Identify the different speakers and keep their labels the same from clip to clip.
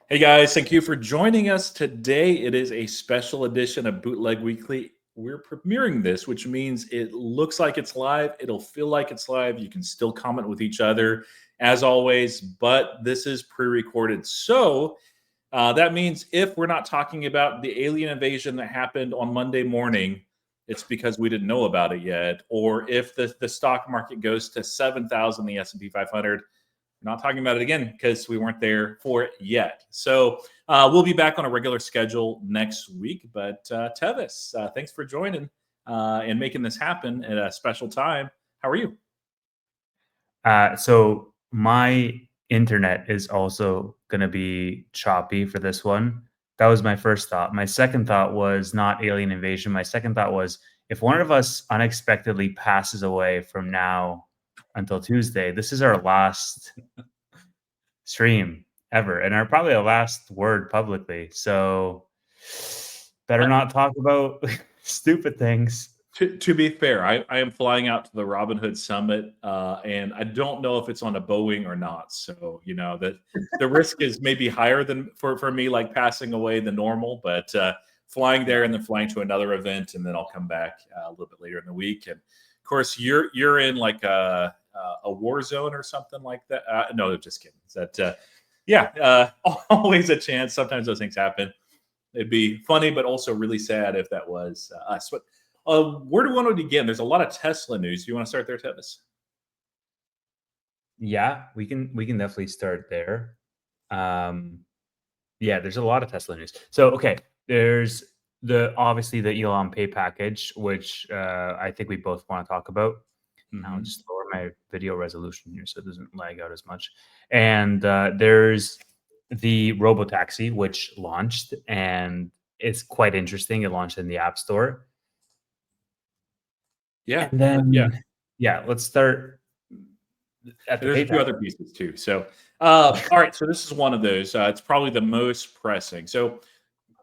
Speaker 1: Hey guys, thank you for joining us today. It is a special edition of Bootleg Weekly. We're premiering this, which means it looks like it's live. It'll feel like it's live. You can still comment with each other as always, but this is pre recorded. So that means if we're not talking about the alien invasion that happened on Monday morning, it's because we didn't know about it yet. Or if the stock market goes to 7,000, the S&P 500, not talking about it again because we weren't there for it yet. So we'll be back on a regular schedule next week. But Tevis, thanks for joining and making this happen at a special time. How are you?
Speaker 2: So my internet is also going to be choppy for this one. That was my first thought. My second thought was not alien invasion. My second thought was if one of us unexpectedly passes away from now until Tuesday, this is our last stream ever and our probably our last word publicly. So better not talk about stupid things.
Speaker 1: To be fair, I am flying out to the Robin Hood Summit, and I don't know if it's on a Boeing or not. So that the risk is maybe higher than for me, like passing away than normal. But flying there and then flying to another event, and then I'll come back a little bit later in the week. And of course, you're in like a war zone or something like that. No, just kidding. That always a chance. Sometimes those things happen. It'd be funny, but also really sad if that was us. But where do we want to begin? There's a lot of Tesla news. Do you want to start there, Tevis?
Speaker 2: Yeah, we can definitely start there. Yeah, there's a lot of Tesla news. So okay, there's obviously the Elon pay package, which I think we both want to talk about. I'll just lower my video resolution here so it doesn't lag out as much. And there's the Robo taxi, which launched, and it's quite interesting. It launched in the App Store.
Speaker 1: Yeah,
Speaker 2: And then
Speaker 1: yeah.
Speaker 2: yeah, let's start at the
Speaker 1: There's
Speaker 2: pay
Speaker 1: a few
Speaker 2: package.
Speaker 1: other pieces too. So, all right. So this is one of those. It's probably the most pressing. So,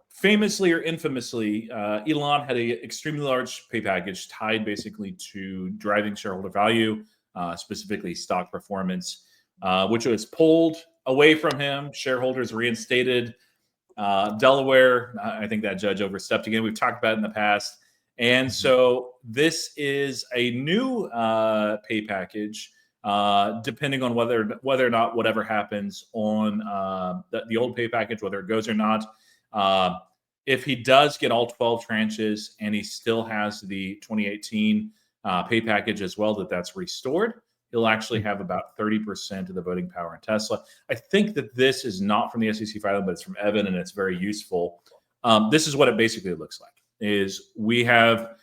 Speaker 1: famously or infamously, Elon had a extremely large pay package tied basically to driving shareholder value, specifically stock performance, which was pulled away from him. Shareholders reinstated. Delaware, I think that judge overstepped again. We've talked about it in the past. And so this is a new pay package, depending on whether or not whatever happens on the old pay package, whether it goes or not. If he does get all 12 tranches and he still has the 2018 pay package as well, that's restored, he'll actually have about 30% of the voting power in Tesla. I think that this is not from the SEC filing, but it's from Evan, and it's very useful. This is what it basically looks like: is we have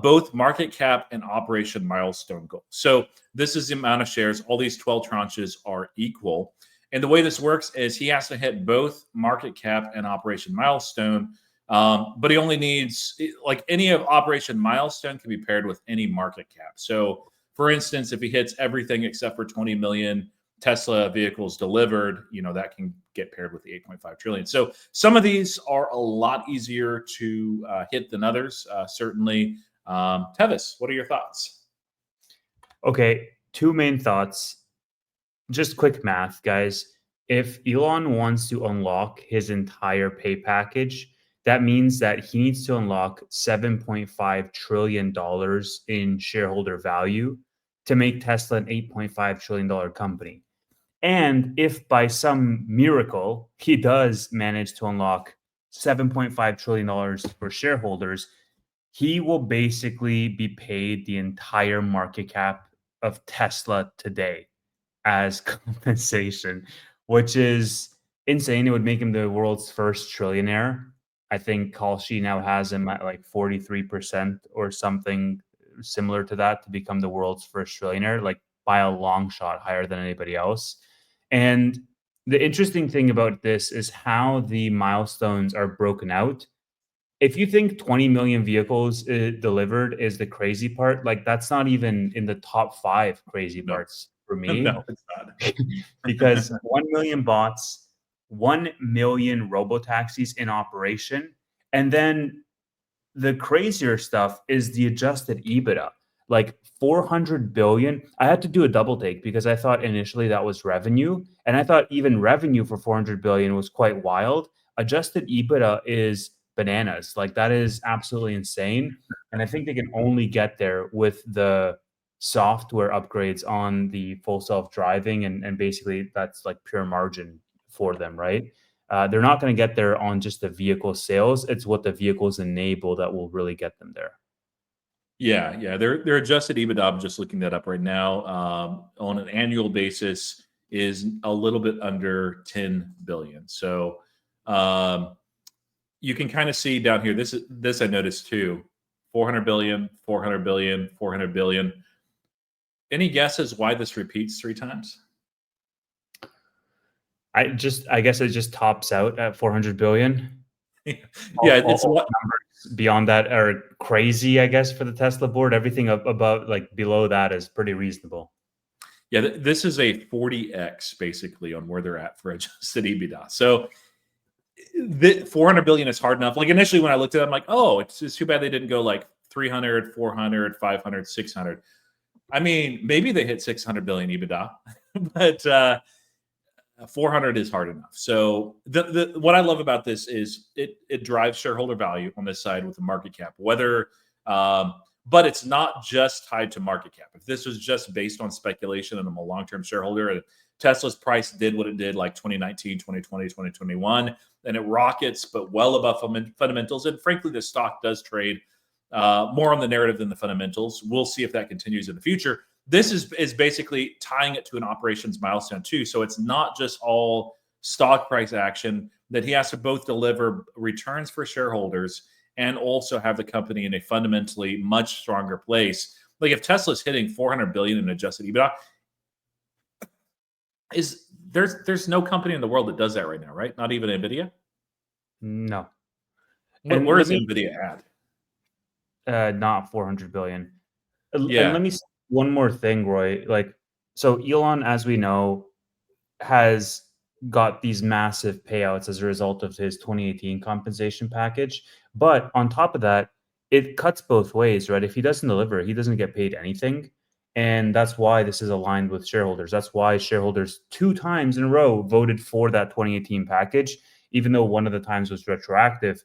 Speaker 1: both market cap and operation milestone goals. So this is the amount of shares. All these 12 tranches are equal. And the way this works is he has to hit both market cap and operation milestone. But he only needs, like, any of operation milestone can be paired with any market cap. So for instance, if he hits everything except for 20 million Tesla vehicles delivered, that can get paired with the 8.5 trillion. So some of these are a lot easier to hit than others, certainly. Tevis, what are your thoughts?
Speaker 2: Okay, two main thoughts. Just quick math, guys. If Elon wants to unlock his entire pay package, that means that he needs to unlock $7.5 trillion in shareholder value to make Tesla an $8.5 trillion company. And if by some miracle he does manage to unlock $7.5 trillion for shareholders, he will basically be paid the entire market cap of Tesla today as compensation, which is insane. It would make him the world's first trillionaire. I think Kalshi now has him at like 43% or something similar to that to become the world's first trillionaire, like by a long shot higher than anybody else. And the interesting thing about this is how the milestones are broken out. If you think 20 million vehicles delivered is the crazy part, like that's not even in the top 5 crazy
Speaker 1: No,
Speaker 2: parts for me
Speaker 1: no, it's not.
Speaker 2: because 1 million bots, 1 million robo taxis in operation, and then the crazier stuff is the adjusted EBITDA. like 400 billion. I had to do a double take because I thought initially that was revenue. And I thought even revenue for 400 billion was quite wild. Adjusted EBITDA is bananas. Like that is absolutely insane. And I think they can only get there with the software upgrades on the full self-driving. And basically that's like pure margin for them, right? They're not going to get there on just the vehicle sales. It's what the vehicles enable that will really get them there.
Speaker 1: Yeah. Their adjusted EBITDA, I'm just looking that up right now, on an annual basis is a little bit under 10 billion. So you can kind of see down here. This I noticed too. 400 billion, 400 billion, 400 billion. Any guesses why this repeats 3 times?
Speaker 2: I guess it just tops out at 400 billion.
Speaker 1: Yeah, it's
Speaker 2: All
Speaker 1: what
Speaker 2: numbers beyond that are crazy, I guess, for the Tesla board. Everything above, like below that, is pretty reasonable.
Speaker 1: yeah, this is a 40x basically on where they're at for adjusted EBITDA. So the 400 billion is hard enough. Like initially when I looked at it, I'm like, oh, it's too bad they didn't go like 300, 400, 500, 600. I mean, maybe they hit 600 billion EBITDA, but 400 is hard enough. So what I love about this is it drives shareholder value on this side with the market cap, but it's not just tied to market cap. If this was just based on speculation and I'm a long-term shareholder and Tesla's price did what it did like 2019, 2020, 2021, and it rockets, but well above fundamentals. And frankly, the stock does trade more on the narrative than the fundamentals. We'll see if that continues in the future. This is basically tying it to an operations milestone too. So it's not just all stock price action, that he has to both deliver returns for shareholders and also have the company in a fundamentally much stronger place. Like if Tesla's hitting 400 billion in adjusted EBITDA, there's no company in the world that does that right now, right? Not even Nvidia.
Speaker 2: No.
Speaker 1: Where is Nvidia at?
Speaker 2: Not 400 billion. And
Speaker 1: Yeah.
Speaker 2: let me say one more thing, Roy. Like, so Elon, as we know, has got these massive payouts as a result of his 2018 compensation package. But on top of that, it cuts both ways, right? If he doesn't deliver, he doesn't get paid anything. And that's why this is aligned with shareholders. That's why shareholders 2 times in a row voted for that 2018 package, even though one of the times was retroactive.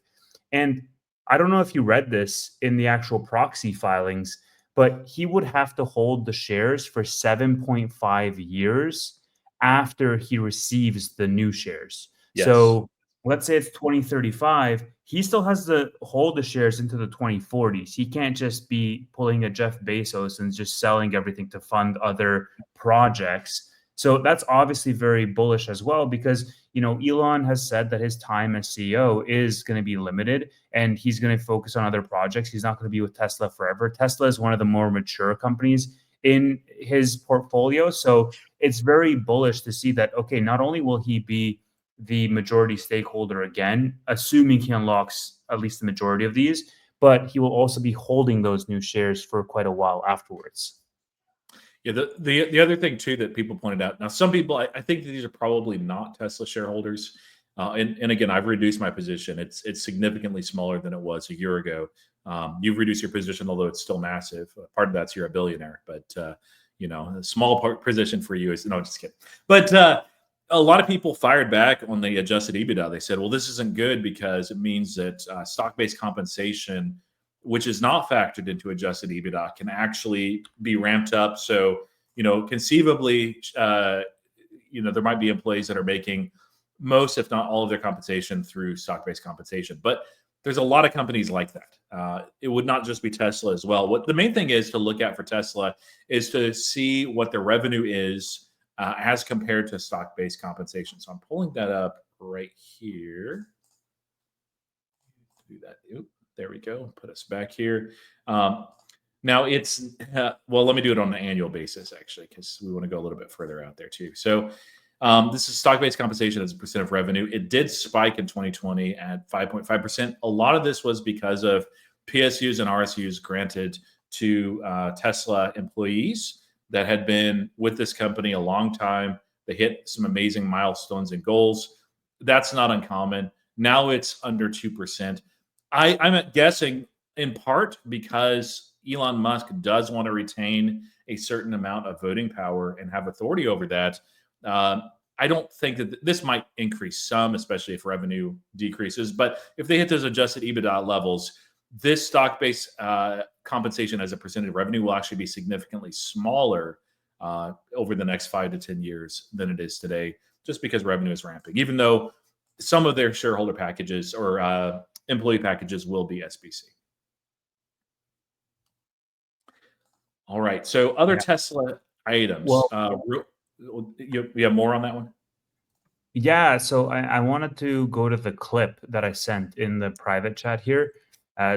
Speaker 2: And I don't know if you read this in the actual proxy filings, but he would have to hold the shares for 7.5 years after he receives the new shares.
Speaker 1: Yes.
Speaker 2: So let's say it's 2035, he still has to hold the shares into the 2040s. He can't just be pulling a Jeff Bezos and just selling everything to fund other projects. So that's obviously very bullish as well because, Elon has said that his time as CEO is going to be limited and he's going to focus on other projects. He's not going to be with Tesla forever. Tesla is one of the more mature companies in his portfolio. So it's very bullish to see that, okay, not only will he be the majority stakeholder again, assuming he unlocks at least the majority of these, but he will also be holding those new shares for quite a while afterwards.
Speaker 1: Yeah, the other thing too that people pointed out. Now, some people, I think that these are probably not Tesla shareholders, and again, I've reduced my position. It's significantly smaller than it was a year ago. You've reduced your position, although it's still massive. Part of that's you're a billionaire, but a small position for you is no, just kidding. But a lot of people fired back on the adjusted EBITDA. They said, "Well, this isn't good because it means that stock-based compensation, which is not factored into adjusted EBITDA, can actually be ramped up." So, conceivably, there might be employees that are making most, if not all, of their compensation through stock-based compensation. But there's a lot of companies like that. It would not just be Tesla as well. What the main thing is to look at for Tesla is to see what the revenue is as compared to stock-based compensation. So I'm pulling that up right here. Do that. Oop. There we go. Put us back here. Now it's, well, let me do it on an annual basis, actually, because we want to go a little bit further out there too. So this is stock-based compensation as a percent of revenue. It did spike in 2020 at 5.5%. A lot of this was because of PSUs and RSUs granted to Tesla employees that had been with this company a long time. They hit some amazing milestones and goals. That's not uncommon. Now it's under 2%. I'm guessing in part because Elon Musk does want to retain a certain amount of voting power and have authority over that, I don't think that this might increase some, especially if revenue decreases. But if they hit those adjusted EBITDA levels, this stock-based compensation as a percentage of revenue will actually be significantly smaller over the next 5 to 10 years than it is today, just because revenue is ramping, even though some of their shareholder packages or employee packages will be SBC. All right. So other Tesla items.
Speaker 2: Well,
Speaker 1: you have more on that one?
Speaker 2: yeah, so I wanted to go to the clip that I sent in the private chat here.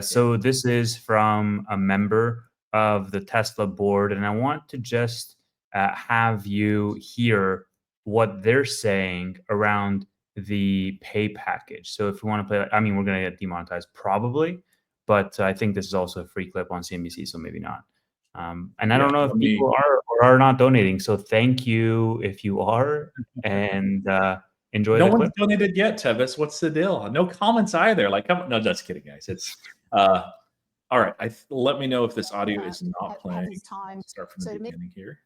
Speaker 2: So this is from a member of the Tesla board, and I want to just have you hear what they're saying around the pay package. So if you want to play, I mean, we're going to get demonetized probably, but I think this is also a free clip on CNBC, so maybe not. And I don't know if people are or are not donating, so thank you if you are, and enjoy the clip.
Speaker 1: No one's donated yet, Tevis. What's the deal? No comments either. Like, come on. No, just kidding, guys. It's all right. Let me know if this audio is not playing. Start from the beginning here.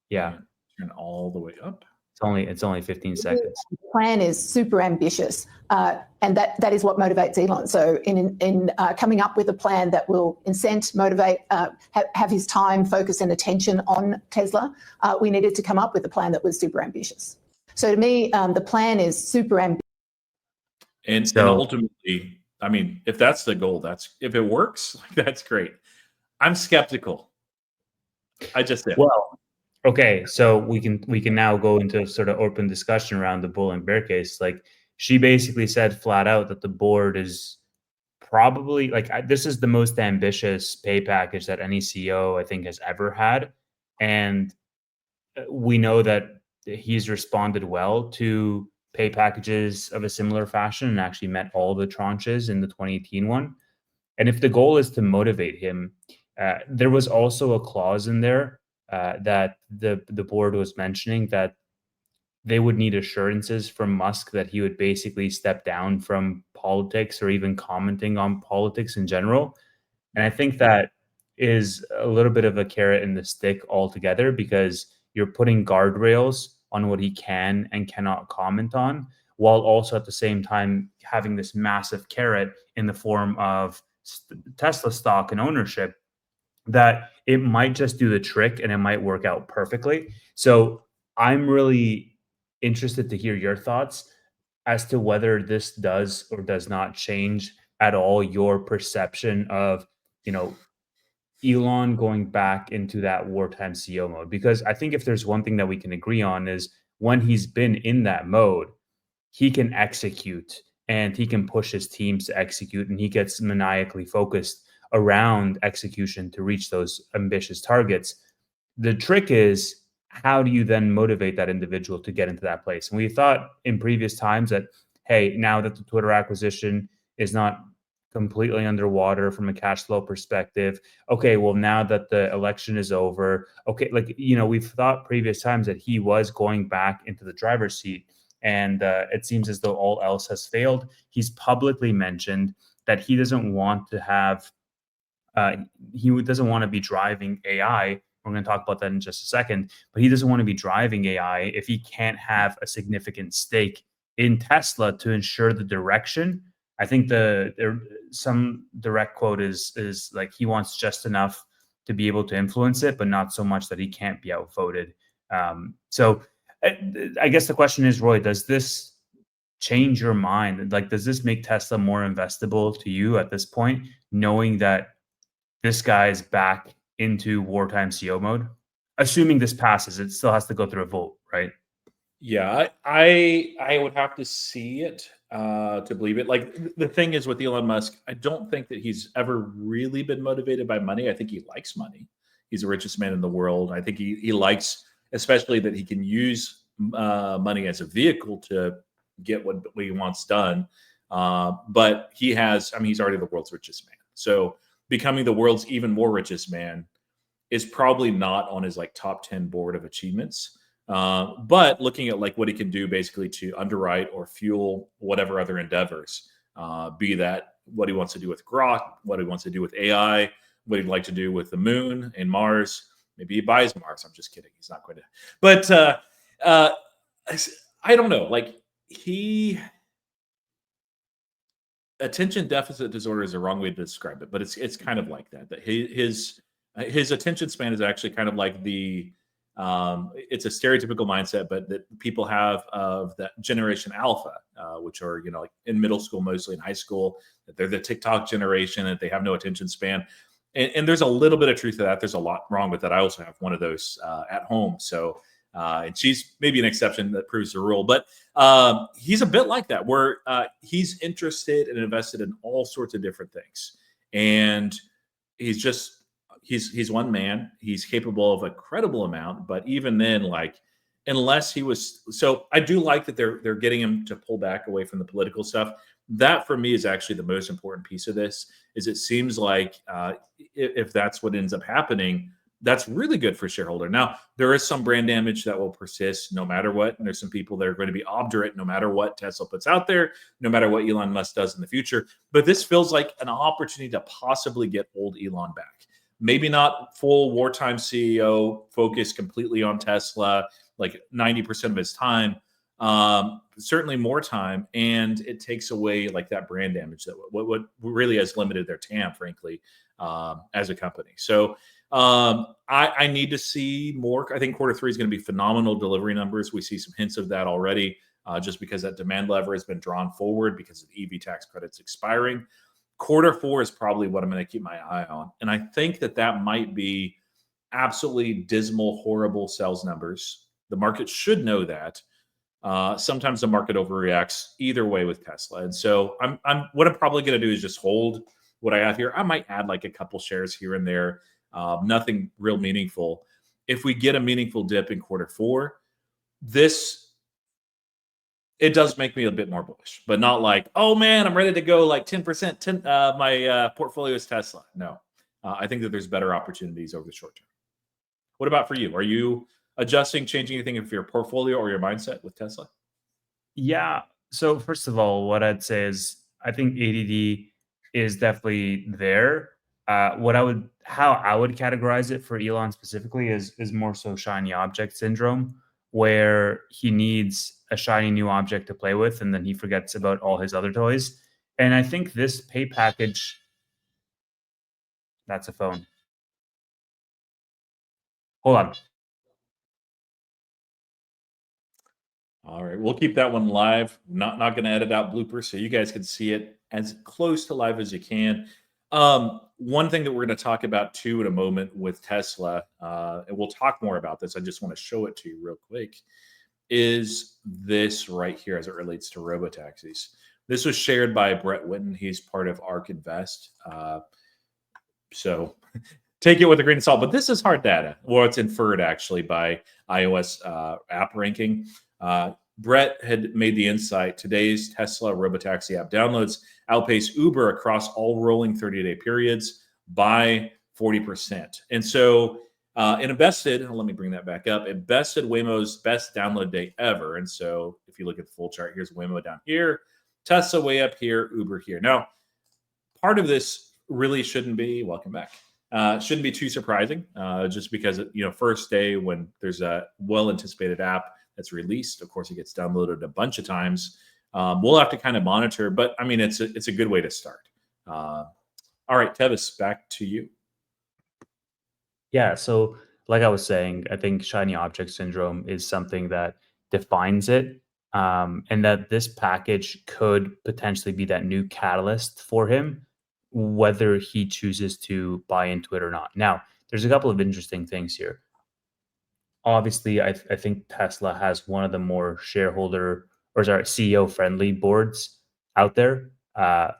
Speaker 2: Yeah.
Speaker 1: Turn all the way up.
Speaker 2: It's only 15 seconds.
Speaker 3: The plan is super ambitious, and that is what motivates Elon. So in coming up with a plan that will incent, motivate, have his time, focus, and attention on Tesla, we needed to come up with a plan that was super ambitious. So to me, the plan is super ambitious.
Speaker 1: And ultimately, I mean, if that's the goal, if it works, that's great. I'm skeptical. I just did.
Speaker 2: Well, okay, so we can now go into sort of open discussion around the bull and bear case. Like, she basically said flat out that the board is probably this is the most ambitious pay package that any CEO I think has ever had, and we know that he's responded well to pay packages of a similar fashion and actually met all the tranches in the 2018 one. And if the goal is to motivate him, there was also a clause in there that the board was mentioning that they would need assurances from Musk that he would basically step down from politics or even commenting on politics in general. And I think that is a little bit of a carrot and the stick altogether, because you're putting guardrails on what he can and cannot comment on, while also at the same time having this massive carrot in the form of Tesla stock and ownership, that it might just do the trick and it might work out perfectly. So I'm really interested to hear your thoughts as to whether this does or does not change at all your perception of, Elon going back into that wartime CEO mode. Because I think if there's one thing that we can agree on is when he's been in that mode, he can execute and he can push his teams to execute, and he gets maniacally focused around execution to reach those ambitious targets. The trick is, how do you then motivate that individual to get into that place? And we thought in previous times that, hey, now that the Twitter acquisition is not completely underwater from a cash flow perspective, okay, well, now that the election is over, okay, we've thought previous times that he was going back into the driver's seat, and it seems as though all else has failed. He's publicly mentioned that he doesn't want to have he doesn't want to be driving AI. We're going to talk about that in just a second, but he doesn't want to be driving AI if he can't have a significant stake in Tesla to ensure the direction. I think some direct quote is like, he wants just enough to be able to influence it, but not so much that he can't be outvoted. So I guess the question is, Roy, does this change your mind? Like, does this make Tesla more investable to you at this point, knowing that this guy's back into wartime CEO mode? Assuming this passes, it still has to go through a vote, right?
Speaker 1: Yeah, I would have to see it to believe it. Like, the thing is with Elon Musk, I don't think that he's ever really been motivated by money. I think he likes money. He's the richest man in the world. I think he likes, especially that he can use money as a vehicle to get what he wants done. But he's already the world's richest man. So becoming the world's even more richest man is probably not on his top 10 board of achievements. But looking at what he can do basically to underwrite or fuel whatever other endeavors, be that what he wants to do with Grok, what he wants to do with AI, what he'd like to do with the moon and Mars. Maybe he buys Mars. I'm just kidding. He's not going to. But I don't know. Like attention deficit disorder is the wrong way to describe it, but it's kind of like that. That his attention span is actually kind of like it's a stereotypical mindset, but that people have of that generation alpha, which are, like in middle school, mostly in high school, that they're the TikTok generation, that they have no attention span. And there's a little bit of truth to that. There's a lot wrong with that. I also have one of those at home. So, and she's maybe an exception that proves the rule, but he's a bit like that, where he's interested and invested in all sorts of different things. And he's one man. He's capable of a credible amount, but even then, like, unless he was, so I do like that they're getting him to pull back away from the political stuff. That for me is actually the most important piece of this. Is it seems like if that's what ends up happening, that's really good for shareholder. Now, there is some brand damage that will persist no matter what. And there's some people that are going to be obdurate no matter what Tesla puts out there, no matter what Elon Musk does in the future. But this feels like an opportunity to possibly get old Elon back. Maybe not full wartime CEO, focused completely on Tesla, like 90% of his time, certainly more time. And it takes away like that brand damage that what really has limited their TAM, frankly, as a company. So I need to see more. I think Q3 is going to be phenomenal delivery numbers. We see some hints of that already, just because that demand lever has been drawn forward because of the EV tax credits expiring. Q4 is probably what I'm going to keep my eye on. And I think that might be absolutely dismal, horrible sales numbers. The market should know that. Sometimes the market overreacts either way with Tesla. And so what I'm probably going to do is just hold what I have here. I might add like a couple shares here and there. Nothing real meaningful. If we get a meaningful dip in Q4, it does make me a bit more bullish, but not like, oh man, I'm ready to go like 10%. My portfolio is Tesla. No, I think that there's better opportunities over the short term. What about for you? Are you adjusting, changing anything of your portfolio or your mindset with Tesla?
Speaker 2: Yeah. So first of all, what I'd say is I think ADD is definitely there. How I would categorize it for Elon specifically is more so shiny object syndrome, where he needs a shiny new object to play with, and then he forgets about all his other toys. And I think this pay package, that's a phone. Hold on.
Speaker 1: All right, we'll keep that one live. Not going to edit out bloopers, so you guys can see it as close to live as you can. One thing that we're going to talk about too in a moment with Tesla, and we'll talk more about this. I just want to show it to you real quick. Is this right here as it relates to robotaxis? This was shared by Brett Whitten. He's part of ARK Invest. So take it with a grain of salt. But this is hard data. Well, it's inferred actually by iOS app ranking. Brett had made the insight. Today's Tesla robotaxi app downloads outpace Uber across all rolling 30-day periods by 40%. And so it invested, let me bring that back up, it bested Waymo's best download day ever. And so if you look at the full chart, here's Waymo down here, Tesla way up here, Uber here. Now, part of this really shouldn't be, welcome back, shouldn't be too surprising, just because, first day when there's a well-anticipated app that's released, of course, it gets downloaded a bunch of times. We'll have to kind of monitor, but I mean, it's a good way to start. All right, Tevis, back to you.
Speaker 2: Yeah, so like I was saying, I think shiny object syndrome is something that defines it, and that this package could potentially be that new catalyst for him, whether he chooses to buy into it or not. Now, there's a couple of interesting things here. Obviously, I think Tesla has one of the more CEO friendly boards out there,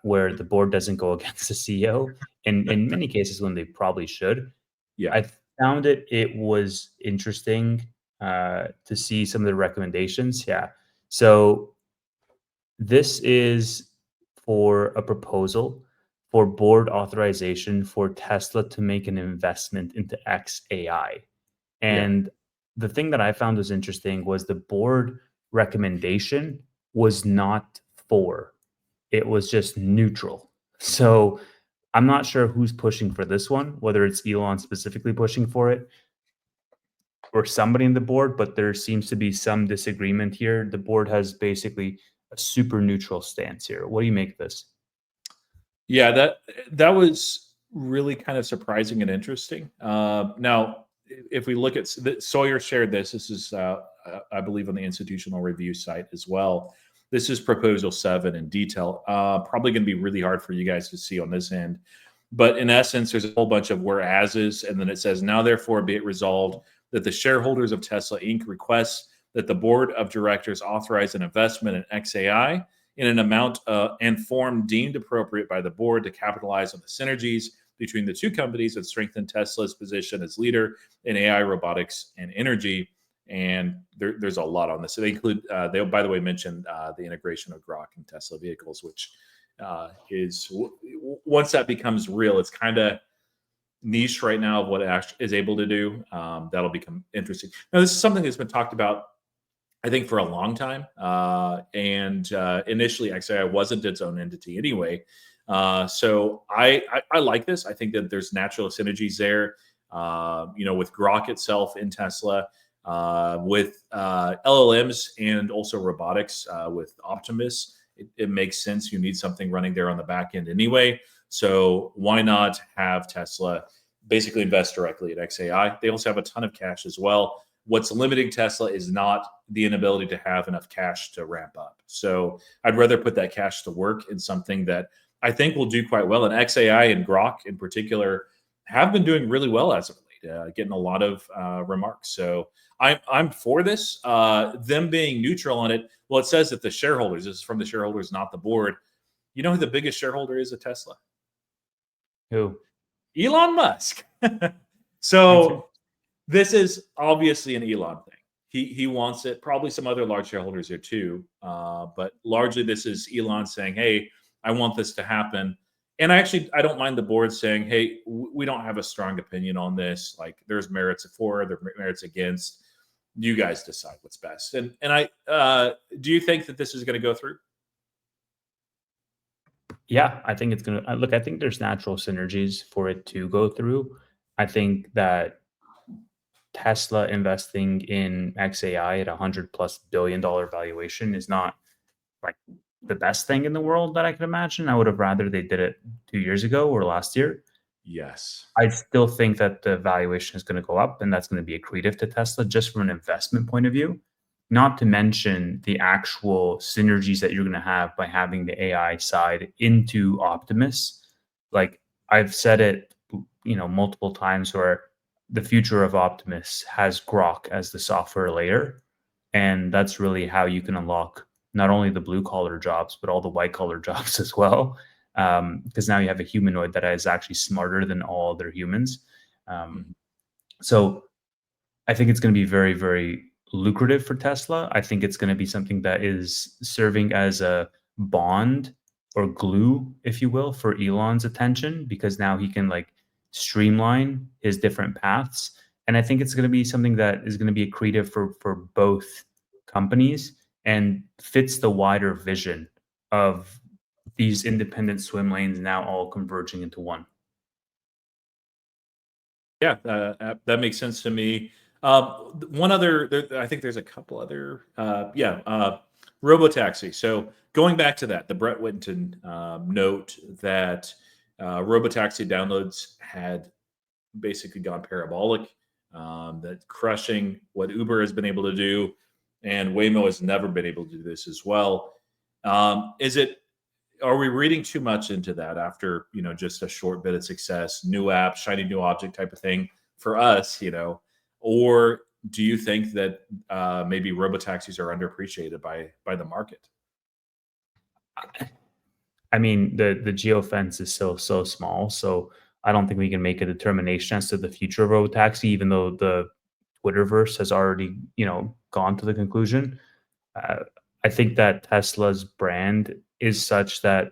Speaker 2: where the board doesn't go against the CEO in many cases when they probably should.
Speaker 1: Yeah.
Speaker 2: I found it was interesting to see some of the recommendations. Yeah. So this is for a proposal for board authorization for Tesla to make an investment into xAI. And the thing that I found was interesting was the board recommendation was not for, it was just neutral. So I'm not sure who's pushing for this one, whether it's Elon specifically pushing for it or somebody in the board, but there seems to be some disagreement here. The board has basically a super neutral stance here. What do you make of this?
Speaker 1: Yeah, that was really kind of surprising and interesting. Now, if we look at Sawyer shared this, this is I believe on the institutional review site as well. This is proposal 7 in detail. Probably going to be really hard for you guys to see on this end, but in essence, there's a whole bunch of whereases, and then it says, now therefore be it resolved that the shareholders of Tesla Inc. request that the board of directors authorize an investment in XAI in an amount and form deemed appropriate by the board to capitalize on the synergies between the two companies and strengthen Tesla's position as leader in AI, robotics, and energy. And there's a lot on this. So they include, they by the way mentioned the integration of Grok in Tesla vehicles, which is once that becomes real, it's kind of niche right now of what it is able to do. That'll become interesting. Now, this is something that's been talked about, I think, for a long time. And initially, XAI wasn't its own entity anyway. So I like this. I think that there's natural synergies there. With Grok itself in Tesla, with LLMs and also robotics with Optimus, it makes sense. You need something running there on the back end anyway. So why not have Tesla basically invest directly at XAI? They also have a ton of cash as well. What's limiting Tesla is not the inability to have enough cash to ramp up. So I'd rather put that cash to work in something that I think will do quite well. And XAI and Grok in particular have been doing really well as of late, getting a lot of remarks. So I'm for this. Them being neutral on it, well, it says that the shareholders, this is from the shareholders, not the board. You know who the biggest shareholder is at Tesla?
Speaker 2: Who?
Speaker 1: Elon Musk. So this is obviously an Elon thing. He wants it. Probably some other large shareholders here too. But largely this is Elon saying, hey, I want this to happen. And I don't mind the board saying, hey, we don't have a strong opinion on this. Like there's merits for, there's merits against. You guys decide what's best. And do you think that this is going to go through?
Speaker 2: Yeah, I think it's going to look. I think there's natural synergies for it to go through. I think that Tesla investing in XAI at $100+ billion valuation is not like the best thing in the world that I could imagine. I would have rather they did it 2 years ago or last year.
Speaker 1: Yes.
Speaker 2: I still think that the valuation is going to go up and that's going to be accretive to Tesla just from an investment point of view. Not to mention the actual synergies that you're going to have by having the AI side into Optimus. Like I've said it, multiple times where the future of Optimus has Grok as the software layer. And that's really how you can unlock not only the blue collar jobs, but all the white collar jobs as well. Because now you have a humanoid that is actually smarter than all other humans. So I think it's going to be very, very lucrative for Tesla. I think it's going to be something that is serving as a bond or glue, if you will, for Elon's attention, because now he can like streamline his different paths. And I think it's going to be something that is going to be accretive for both companies and fits the wider vision of these independent swim lanes now all converging into one.
Speaker 1: Yeah, that makes sense to me. One other, I think there's a couple other, Robotaxi. So going back to that, the Brett Whittington note that Robotaxi downloads had basically gone parabolic, that crushing what Uber has been able to do, and Waymo has never been able to do this as well. Are we reading too much into that after just a short bit of success, new app, shiny new object type of thing for us, or do you think that maybe robotaxis are underappreciated by the market?
Speaker 2: I mean, the geofence is so small, so I don't think we can make a determination as to the future of robotaxi, even though the Twitterverse has already gone to the conclusion. I think that Tesla's brand is such that,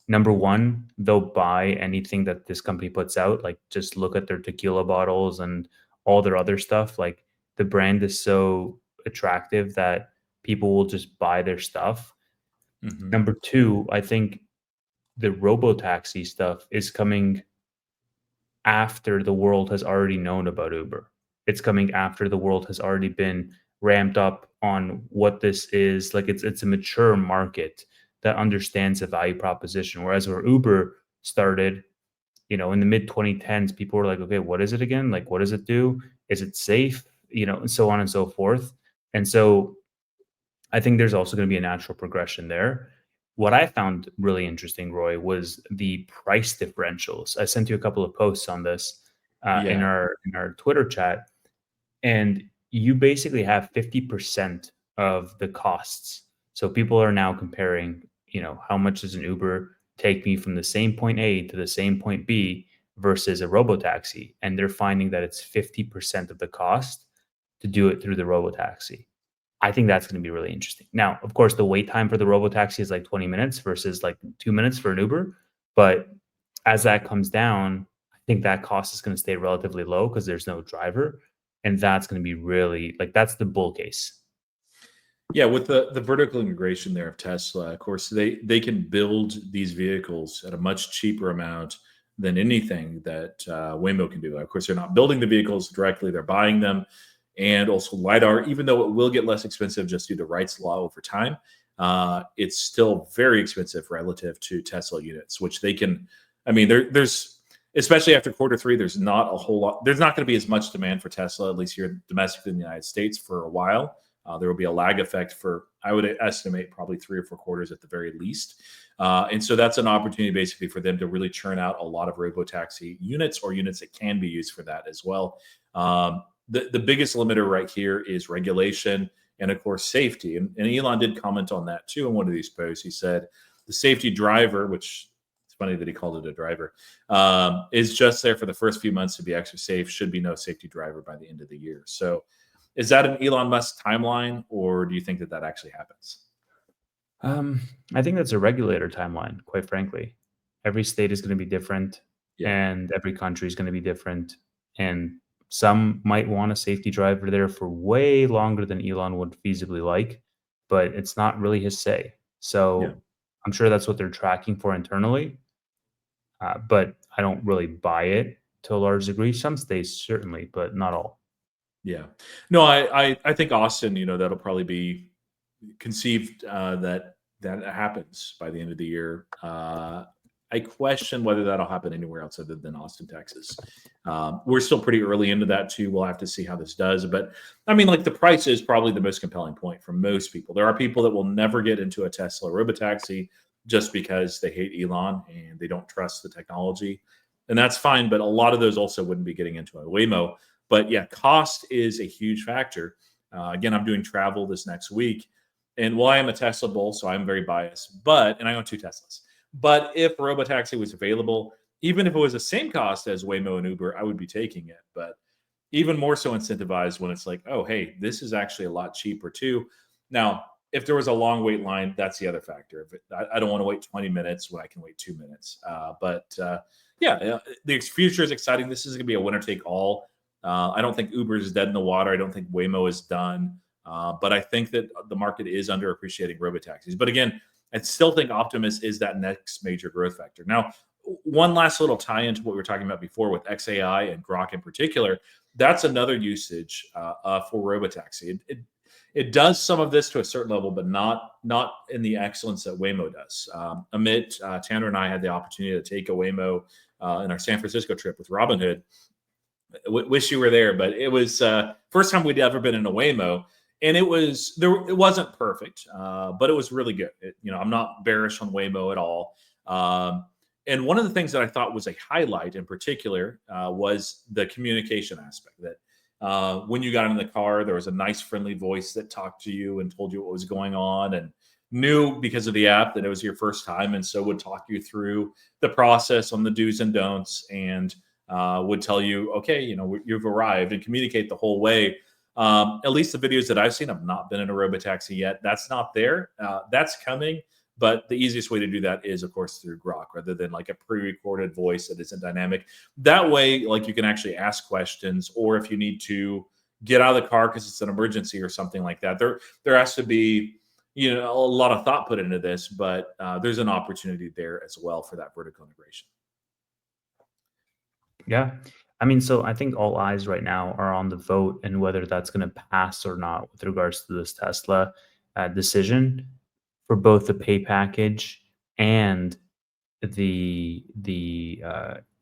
Speaker 2: number one, they'll buy anything that this company puts out. Like just look at their tequila bottles and all their other stuff. Like the brand is so attractive that people will just buy their stuff. Number two, I think the robo-taxi stuff is coming after the world has already known about Uber. It's coming after the world has already been ramped up on what this is. Like it's a mature market that understands the value proposition. Whereas where Uber started, in the mid 2010s, people were like, okay, what is it again? Like, what does it do? Is it safe? And so on and so forth. And so I think there's also going to be a natural progression there. What I found really interesting, Roy, was the price differentials. I sent you a couple of posts on this in
Speaker 1: Yeah.
Speaker 2: our Twitter chat, and you basically have 50% of the costs. So people are now comparing, how much does an Uber take me from the same point A to the same point B versus a robotaxi, and they're finding that it's 50% of the cost to do it through the robotaxi. I think that's going to be really interesting. Now, of course, the wait time for the robotaxi is like 20 minutes versus like 2 minutes for an Uber. But as that comes down, I think that cost is going to stay relatively low because there's no driver. And that's going to be really that's the bull case.
Speaker 1: Yeah, with the vertical integration there of Tesla, of course, they can build these vehicles at a much cheaper amount than anything that Waymo can do. Of course, they're not building the vehicles directly; they're buying them, and also lidar. Even though it will get less expensive just due to Wright's law over time, it's still very expensive relative to Tesla units, which they can. I mean, there's especially after Q3, there's not a whole lot. There's not going to be as much demand for Tesla, at least here domestically in the United States, for a while. There will be a lag effect for, I would estimate, probably 3 or 4 quarters at the very least. And so that's an opportunity basically for them to really churn out a lot of robotaxi units or units that can be used for that as well. The biggest limiter right here is regulation and, of course, safety. And Elon did comment on that too in one of these posts. He said the safety driver, which it's funny that he called it a driver, is just there for the first few months to be extra safe. Should be no safety driver by the end of the year. So is that an Elon Musk timeline, or do you think that actually happens?
Speaker 2: I think that's a regulator timeline, quite frankly. Every state is going to be different, and every country is going to be different. And some might want a safety driver there for way longer than Elon would feasibly like, but it's not really his say. So I'm sure that's what they're tracking for internally. But I don't really buy it to a large degree. Some states certainly, but not all.
Speaker 1: Yeah. No, I think Austin, that'll probably be conceived that happens by the end of the year. I question whether that'll happen anywhere else other than Austin, Texas. We're still pretty early into that too. We'll have to see how this does. But I mean, like the price is probably the most compelling point for most people. There are people that will never get into a Tesla robotaxi just because they hate Elon and they don't trust the technology. And that's fine. But a lot of those also wouldn't be getting into a Waymo. But yeah, cost is a huge factor. Again, I'm doing travel this next week. And while I am a Tesla bull, so I'm very biased, and I own 2 Teslas. But if robotaxi was available, even if it was the same cost as Waymo and Uber, I would be taking it. But even more so incentivized when it's like, oh, hey, this is actually a lot cheaper too. Now, if there was a long wait line, that's the other factor. I don't want to wait 20 minutes when I can wait 2 minutes. Yeah, the future is exciting. This is going to be a winner take all. I don't think Uber is dead in the water. I don't think Waymo is done. But I think that the market is underappreciating robotaxis. But again, I still think Optimus is that next major growth factor. Now, one last little tie into what we were talking about before with XAI and Grok in particular. That's another usage for robotaxi. It does some of this to a certain level, but not in the excellence that Waymo does. Amit, Tanner, and I had the opportunity to take a Waymo in our San Francisco trip with Robinhood. Wish you were there, but it was first time we'd ever been in a Waymo, and it wasn't perfect, but it was really good. I'm not bearish on Waymo at all. And one of the things that I thought was a highlight in particular was the communication aspect. That when you got in the car, there was a nice, friendly voice that talked to you and told you what was going on, and knew because of the app that it was your first time, and so would talk you through the process on the do's and don'ts, and would tell you, okay, you've arrived, and communicate the whole way. At least the videos that I've seen, I've not been in a robotaxi yet. That's not there. That's coming. But the easiest way to do that is, of course, through Grok, rather than like a pre-recorded voice that isn't dynamic. That way, like you can actually ask questions, or if you need to get out of the car because it's an emergency or something like that, there has to be a lot of thought put into this, but there's an opportunity there as well for that vertical integration.
Speaker 2: Yeah. I mean, so I think all eyes right now are on the vote and whether that's going to pass or not with regards to this Tesla decision for both the pay package and the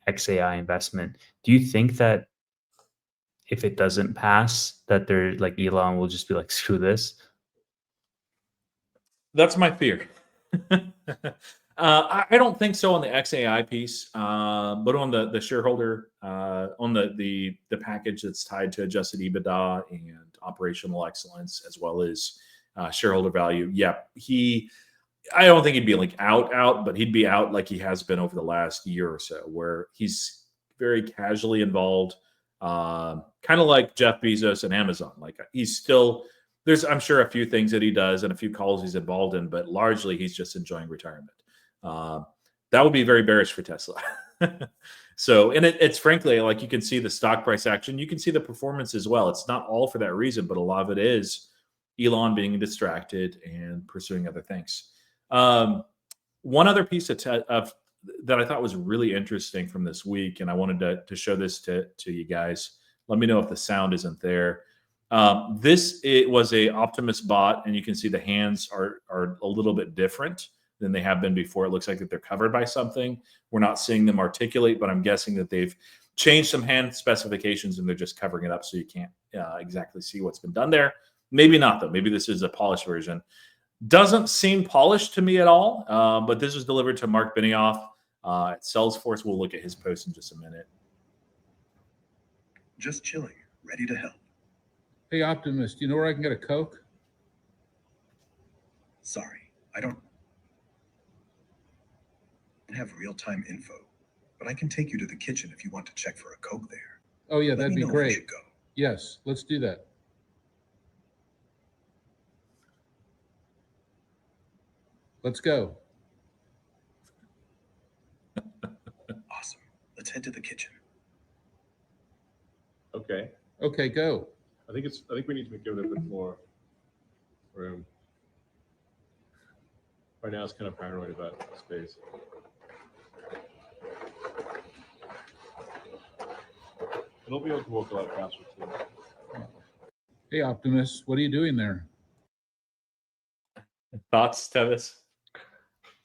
Speaker 2: XAI investment. Do you think that if it doesn't pass, that they're like Elon will just be like, screw this?
Speaker 1: That's my fear. I don't think so on the XAI piece, but on the shareholder, on the package that's tied to adjusted EBITDA and operational excellence, as well as shareholder value. Yeah, I don't think he'd be like out, but he'd be out like he has been over the last year or so, where he's very casually involved, kind of like Jeff Bezos and Amazon. Like he's still there's, I'm sure, a few things that he does and a few calls he's involved in, but largely he's just enjoying retirement. That would be very bearish for Tesla. So, and it's frankly, like you can see the stock price action, you can see the performance as well. It's not all for that reason, but a lot of it is Elon being distracted and pursuing other things. One other piece that I thought was really interesting from this week, and I wanted to show this to you guys. Let me know if the sound isn't there. It was a Optimus bot, and you can see the hands are a little bit different than they have been before. It looks like that they're covered by something. We're not seeing them articulate, but I'm guessing that they've changed some hand specifications and they're just covering it up so you can't exactly see what's been done there. Maybe not, though. Maybe this is a polished version. Doesn't seem polished to me at all, but this was delivered to Mark Benioff at Salesforce. We'll look at his post in just a minute.
Speaker 4: Just chilling, ready to help.
Speaker 5: Hey, Optimus, do you know where I can get a Coke?
Speaker 4: Sorry, I don't have real-time info, but I can take you to the kitchen if you want to check for a Coke there.
Speaker 5: Oh, yeah,
Speaker 4: Let
Speaker 5: that'd
Speaker 4: me
Speaker 5: be
Speaker 4: know when you
Speaker 5: great.
Speaker 4: should go.
Speaker 5: Yes, let's do that. Let's go.
Speaker 4: Awesome. Let's head to the kitchen.
Speaker 6: Okay.
Speaker 5: Okay, go.
Speaker 6: I think we need to give it a bit more room. Right now, it's kind of paranoid about space. It'll be able to walk a lot faster too.
Speaker 5: Hey, Optimus, what are you doing there?
Speaker 1: Thoughts, Tevis?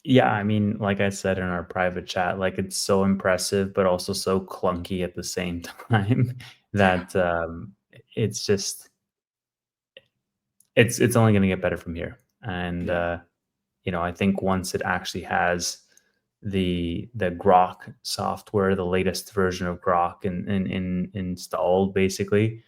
Speaker 2: Yeah, I mean, like I said in our private chat, like it's so impressive, but also so clunky at the same time that it's just it's only going to get better from here. And I think once it actually has the Grok software, the latest version of Grok in installed, basically,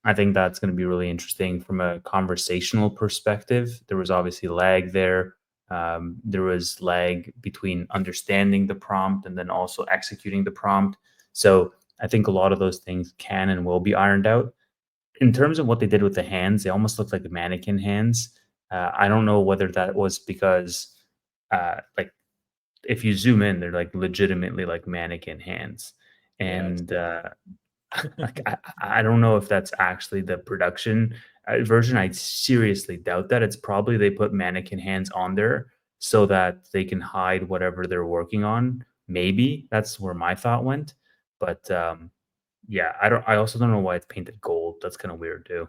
Speaker 2: I think that's going to be really interesting from a conversational perspective. There was obviously lag there. There was lag between understanding the prompt and then also executing the prompt. So I think a lot of those things can and will be ironed out. In terms of what they did with the hands, they almost look like mannequin hands. I don't know whether that was because, like, if you zoom in, they're like legitimately like mannequin hands. And like, I don't know if that's actually the production version. I seriously doubt that. It's probably they put mannequin hands on there so that they can hide whatever they're working on. Maybe that's where my thought went. But yeah, I also don't know why it's painted gold. That's kind of weird too.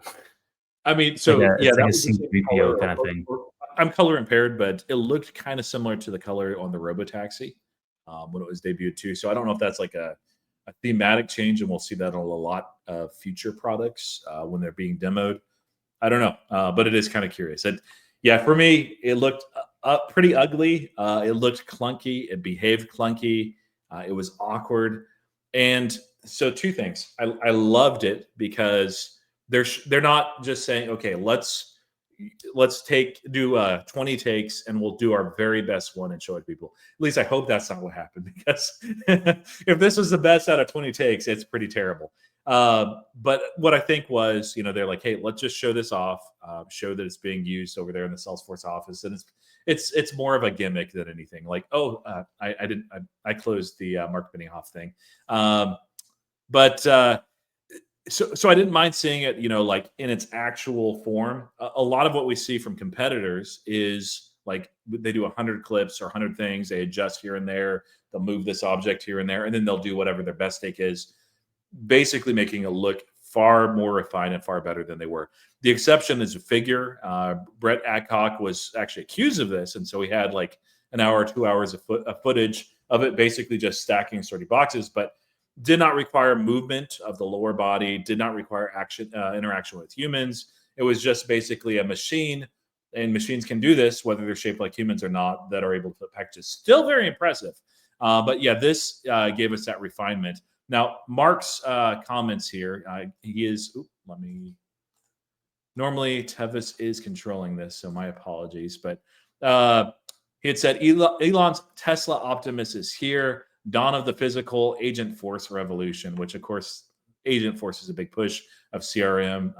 Speaker 1: I mean, so
Speaker 2: yeah,
Speaker 1: yeah,
Speaker 2: it's
Speaker 1: that
Speaker 2: like a
Speaker 1: was the same
Speaker 2: C3PO
Speaker 1: color.
Speaker 2: kind of thing.
Speaker 1: I'm color impaired, but it looked kind of similar to the color on the Robo Taxi when it was debuted too. So I don't know if that's like a thematic change, and we'll see that on a lot of future products when they're being demoed. I don't know, but it is kind of curious. Yeah, for me, it looked pretty ugly. It looked clunky. It behaved clunky. It was awkward. And so two things. I loved it because they're not just saying, okay, let's do 20 takes and we'll do our very best one and show it to people. At least I hope that's not what happened, because if this was the best out of 20 takes, it's pretty terrible. But what I think was, they're like, hey, let's just show this off, show that it's being used over there in the Salesforce office, and it's more of a gimmick than anything. Like, I closed the Mark Benioff thing, but So I didn't mind seeing it, like in its actual form. A lot of what we see from competitors is like they do 100 clips or 100 things. They adjust here and there. They'll move this object here and there, and then they'll do whatever their best take is, basically making it look far more refined and far better than they were. The exception is a figure. Brett Adcock was actually accused of this, and so he had like an hour or 2 hours of footage of it, basically just stacking sturdy boxes, but did not require movement of the lower body, did not require interaction with humans. It was just basically a machine, and machines can do this, whether they're shaped like humans or not, that are able to put packages. Still very impressive. But yeah, this gave us that refinement. Now, Mark's comments here, he is, normally Tevis is controlling this, so my apologies, but he had said Elon's Tesla Optimus is here. Dawn of the physical Agent Force revolution, which of course, Agent Force is a big push of CRM.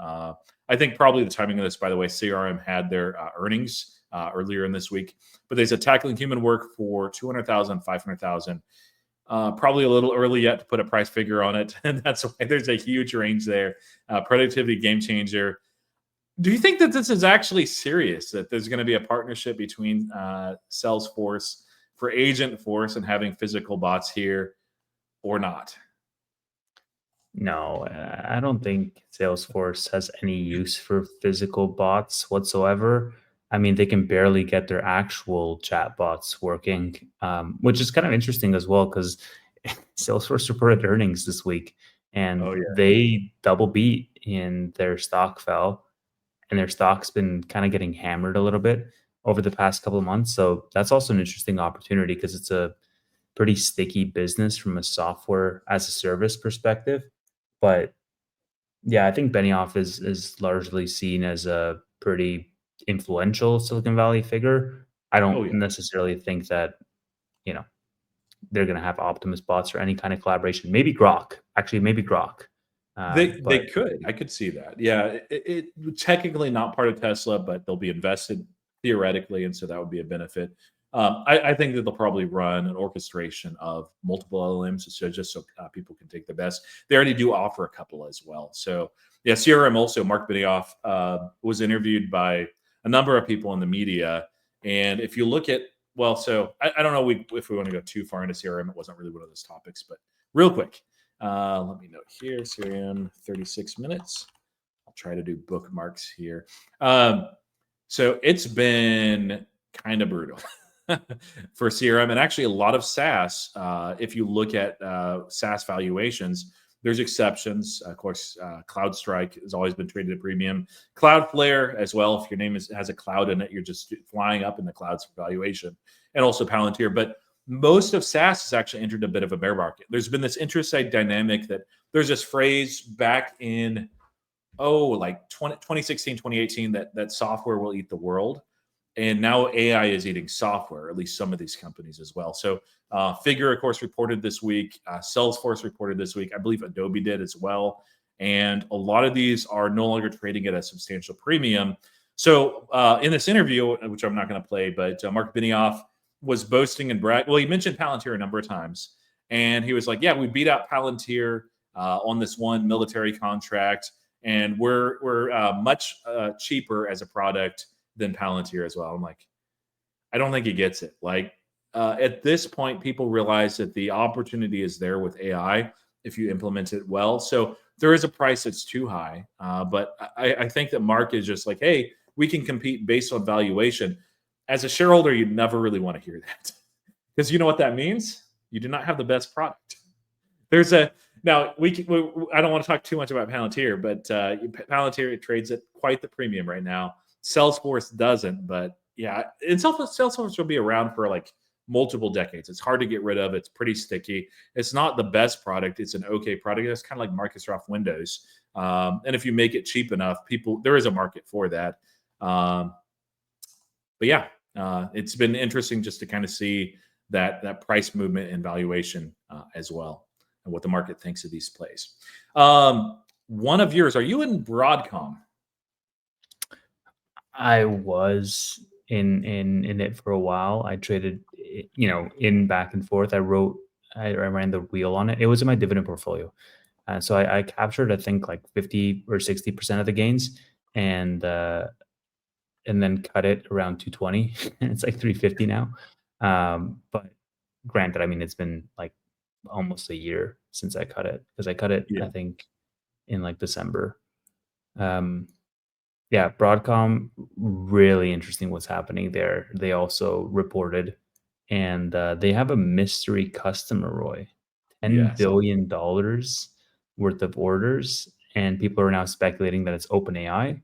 Speaker 1: I think probably the timing of this, by the way, CRM had their earnings earlier in this week, but they said tackling human work for 200,000, 500,000. Probably a little early yet to put a price figure on it, and that's why there's a huge range there. Productivity game changer. Do you think that this is actually serious, that there's going to be a partnership between Salesforce for Agent Force and having physical bots here, or not?
Speaker 2: No, I don't think Salesforce has any use for physical bots whatsoever. I mean, they can barely get their actual chat bots working, which is kind of interesting as well because Salesforce reported earnings this week and they double beat and their stock fell, and their stock's been kind of getting hammered a little bit over the past couple of months. So that's also an interesting opportunity because it's a pretty sticky business from a software as a service perspective. But yeah, I think Benioff is largely seen as a pretty influential Silicon Valley figure. I don't necessarily think that, they're going to have Optimus bots or any kind of collaboration. Maybe Grok. Actually, maybe Grok.
Speaker 1: They could. I could see that. Yeah, it technically not part of Tesla, but they'll be invested theoretically, and so that would be a benefit. I think that they'll probably run an orchestration of multiple LLMs, so people can take the best. They already do offer a couple as well. So yeah, CRM also. Mark Benioff was interviewed by a number of people in the media, and if you look at so I don't know if we want to go too far into CRM. It wasn't really one of those topics, but real quick. Let me note here, CRM, 36 minutes. I'll try to do bookmarks here. So it's been kind of brutal for CRM, and actually a lot of SaaS. If you look at SaaS valuations, there's exceptions. Of course, CloudStrike has always been traded at premium. Cloudflare as well. If your name has a cloud in it, you're just flying up in the cloud's valuation, and also Palantir. But most of SaaS has actually entered a bit of a bear market. There's been this interesting dynamic that there's this phrase back in, like 2016, 2018, that software will eat the world. And now AI is eating software, at least some of these companies as well. So Figure, of course, reported this week. Salesforce reported this week. I believe Adobe did as well. And a lot of these are no longer trading at a substantial premium. So in this interview, which I'm not going to play, but Mark Benioff was boasting and brag. Well, he mentioned Palantir a number of times, and he was like, "Yeah, we beat out Palantir on this one military contract, and we're much cheaper as a product than Palantir as well." I'm like, I don't think he gets it. Like at this point, people realize that the opportunity is there with AI if you implement it well. So there is a price that's too high, but I think that Mark is just like, "Hey, we can compete based on valuation." As a shareholder, you never really want to hear that because you know what that means? You do not have the best product. I don't want to talk too much about Palantir, but Palantir trades at quite the premium right now. Salesforce doesn't, but yeah, and Salesforce will be around for like multiple decades. It's hard to get rid of. It's pretty sticky. It's not the best product. It's an okay product. It's kind of like Microsoft Windows. And if you make it cheap enough, there is a market for that. But yeah, it's been interesting just to kind of see that price movement and valuation as well, and what the market thinks of these plays. One of yours, are you in Broadcom?
Speaker 2: I was in it for a while. I traded, in back and forth. I ran the wheel on it. It was in my dividend portfolio. So I captured, I think, like 50 or 60% of the gains, and then cut it around 220. It's like 350 now. But granted, I mean, it's been like almost a year since I cut it, because I cut it,
Speaker 1: Yeah.
Speaker 2: I think, in like December. Yeah, Broadcom, really interesting what's happening there. They also reported, and they have a mystery customer, Roy, $10
Speaker 1: Yes.
Speaker 2: billion worth of orders, and people are now speculating that it's OpenAI.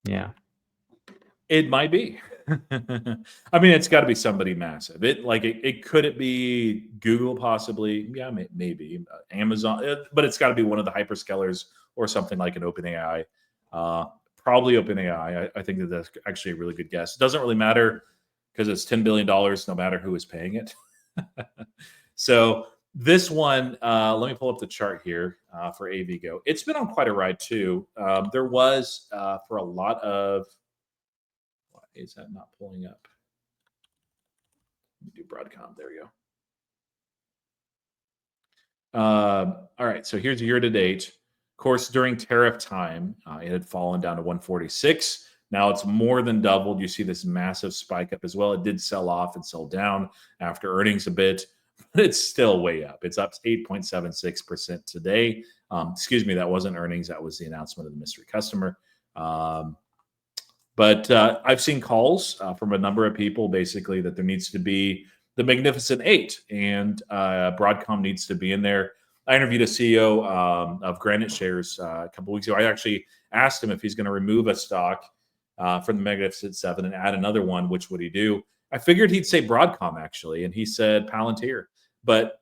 Speaker 2: Yeah.
Speaker 1: It might be. I mean, it's got to be somebody massive. It could it be Google possibly? Yeah, maybe Amazon, but it's got to be one of the hyperscalers or something like an OpenAI. Probably OpenAI. I think that's actually a really good guess. It doesn't really matter because it's $10 billion, no matter who is paying it. So this one, let me pull up the chart here for AVGO. It's been on quite a ride too. There was for a lot of. Why is that not pulling up? Let me do Broadcom. There we go. All right, so here's year to date. Of course, during tariff time, it had fallen down to 146. Now it's more than doubled. You see this massive spike up as well. It did sell off and sell down after earnings a bit, but it's still way up. It's up 8.76% today. Excuse me, that wasn't earnings. That was the announcement of the mystery customer. But I've seen calls from a number of people basically that there needs to be the Magnificent Eight, and Broadcom needs to be in there. I interviewed a CEO of Granite Shares a couple weeks ago. I actually asked him if he's going to remove a stock from the Magnificent Seven and add another one. Which would he do? I figured he'd say Broadcom actually, and he said Palantir. But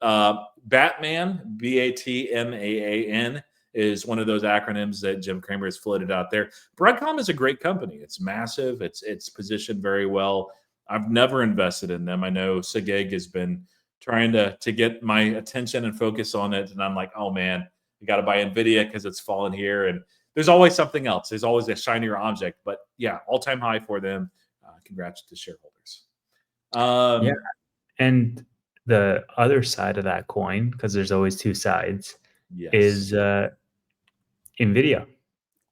Speaker 1: Batman, BATMAAN, is one of those acronyms that Jim Cramer has floated out there. Broadcom is a great company. It's massive. It's positioned very well. I've never invested in them. I know Sageg has been trying to get my attention and focus on it, and I'm like, oh man, you got to buy Nvidia because it's fallen here. And there's always something else. There's always a shinier object. But yeah, all-time high for them. Congrats to shareholders.
Speaker 2: Yeah, and the other side of that coin, because there's always two sides,
Speaker 1: yes.
Speaker 2: is Nvidia.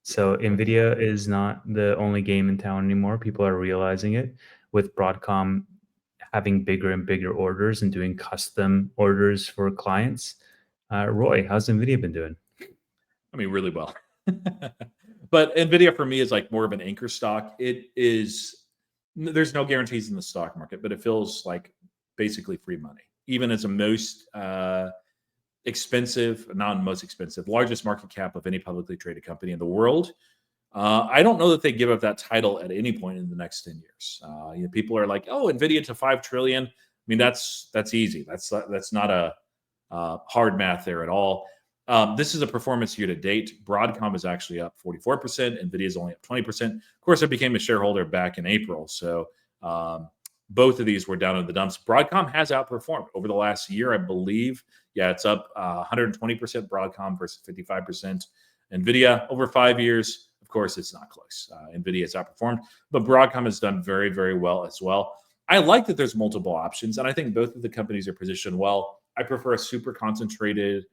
Speaker 2: So Nvidia is not the only game in town anymore. People are realizing it, with Broadcom having bigger and bigger orders and doing custom orders for clients. Roy, how's Nvidia been doing?
Speaker 1: I mean, really well. But Nvidia for me is like more of an anchor stock. It is, there's no guarantees in the stock market, but it feels like basically free money, even as a most expensive, not most expensive, largest market cap of any publicly traded company in the world. I don't know that they give up that title at any point in the next 10 years. People are like, oh, Nvidia to 5 trillion. I mean, that's easy. That's not a hard math there at all. This is a performance year to date. Broadcom is actually up 44%. Nvidia is only up 20%. Of course, I became a shareholder back in April, so both of these were down in the dumps. Broadcom has outperformed over the last year, I believe. Yeah, it's up 120% Broadcom versus 55% Nvidia over 5 years. Of course, it's not close. Nvidia has outperformed, but Broadcom has done very, very well as well. I like that there's multiple options, and I think both of the companies are positioned well. I prefer a super concentrated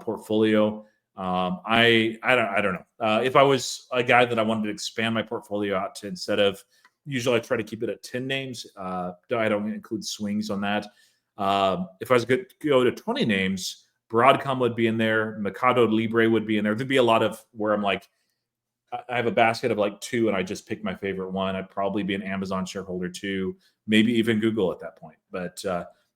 Speaker 1: portfolio. I don't know. If I was a guy that I wanted to expand my portfolio out to, instead of, usually I try to keep it at 10 names. I don't include swings on that. If I was going to go to 20 names, Broadcom would be in there. Mercado Libre would be in there. There'd be a lot of where I'm like, I have a basket of like 2 and I just pick my favorite one. I'd probably be an Amazon shareholder too, maybe even Google at that point. But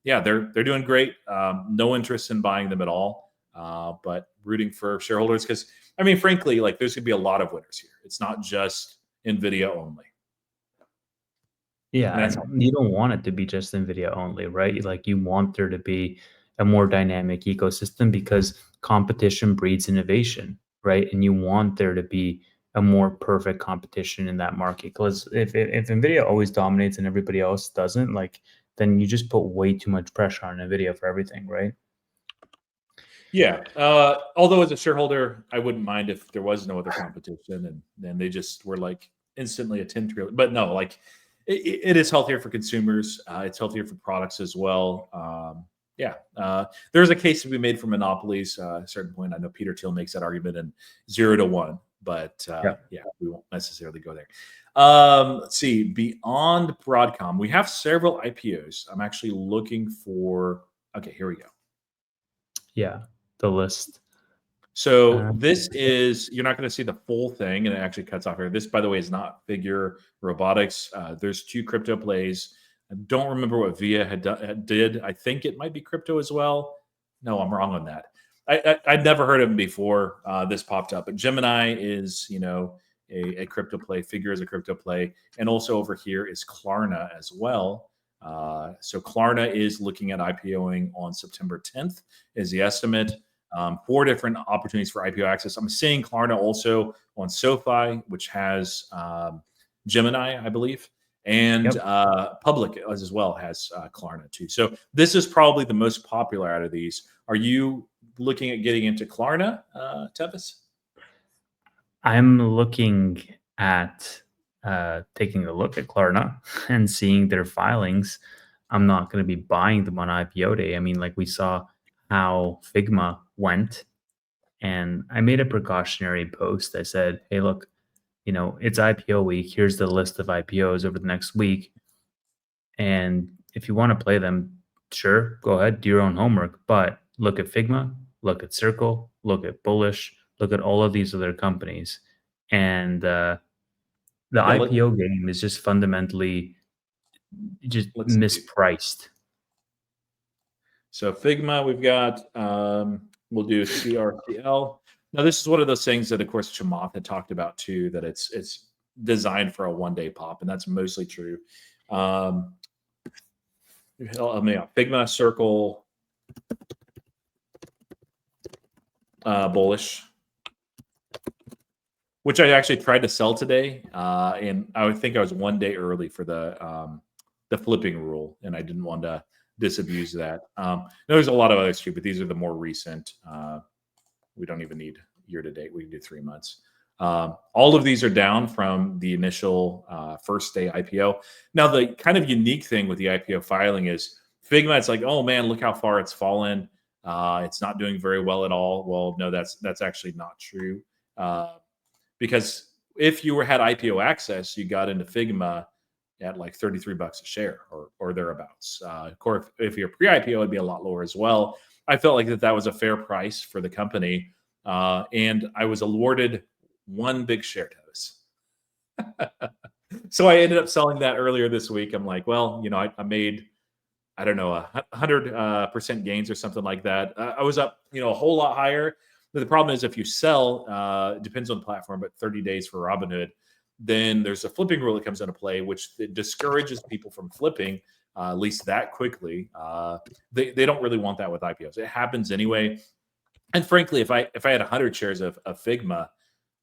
Speaker 1: yeah, they're doing great. No interest in buying them at all, but rooting for shareholders because, I mean, frankly, like there's going to be a lot of winners here. It's not just Nvidia only.
Speaker 2: Yeah, and you don't want it to be just Nvidia only, right? Like you want there to be a more dynamic ecosystem because competition breeds innovation, right? And you want there to be a more perfect competition in that market. Because if Nvidia always dominates and everybody else doesn't, like then you just put way too much pressure on Nvidia for everything, right?
Speaker 1: Yeah. Although as a shareholder, I wouldn't mind if there was no other competition and then they just were like instantly a 10 trillion. But no, like it is healthier for consumers. It's healthier for products as well. Yeah. There's a case to be made for monopolies. At a certain point, I know Peter Thiel makes that argument in 0 to 1, but yeah, we won't necessarily go there. Let's see. Beyond Broadcom, we have several IPOs. I'm actually looking for. Okay, here we go.
Speaker 2: Yeah, the list.
Speaker 1: So this is, you're not going to see the full thing, and it actually cuts off here. This, by the way, is not Figure Robotics. There's 2 crypto plays. I don't remember what Via did. I think it might be crypto as well. No, I'm wrong on that. I'd never heard of them before this popped up. But Gemini is, a crypto play. Figure is a crypto play. And also over here is Klarna as well. So Klarna is looking at IPOing on September 10th is the estimate. 4 different opportunities for IPO access. I'm seeing Klarna also on SoFi, which has Gemini, I believe, and Public as well has Klarna too. So this is probably the most popular out of these. Are you looking at getting into Klarna, Tevis?
Speaker 2: I'm looking at taking a look at Klarna and seeing their filings. I'm not going to be buying them on IPO day. I mean, like we saw how Figma went, and I made a precautionary post. I said, hey, look, it's IPO week. Here's the list of IPOs over the next week. And if you want to play them, sure, go ahead, do your own homework. But look at Figma, look at Circle, look at Bullish, look at all of these other companies. And the IPO game is just fundamentally just mispriced.
Speaker 1: So Figma, we've got, we'll do CRTL. Now, this is one of those things that, of course, Chamath had talked about too, that it's designed for a one-day pop, and that's mostly true. Figma, Circle, Bullish, which I actually tried to sell today, and I would think I was one day early for the flipping rule, and I didn't want to disabuse that. There's a lot of others too, but these are the more recent. We don't even need year to date. We can do 3 months. All of these are down from the initial first day IPO. Now, the kind of unique thing with the IPO filing is Figma. It's like, oh man, look how far it's fallen. It's not doing very well at all. Well, no, that's actually not true. Because if you had IPO access, you got into Figma at like $33 a share or thereabouts. Of course, if you're pre-IPO, it'd be a lot lower as well. I felt like that was a fair price for the company. And I was awarded one big share to this. So I ended up selling that earlier this week. I'm like, well, I made, I don't know, 100% gains or something like that. I was up, a whole lot higher. But the problem is if you sell, it depends on the platform, but 30 days for Robinhood, then there's a flipping rule that comes into play, which discourages people from flipping, at least that quickly. They don't really want that with IPOs. It happens anyway. And frankly, if I had 100 shares of Figma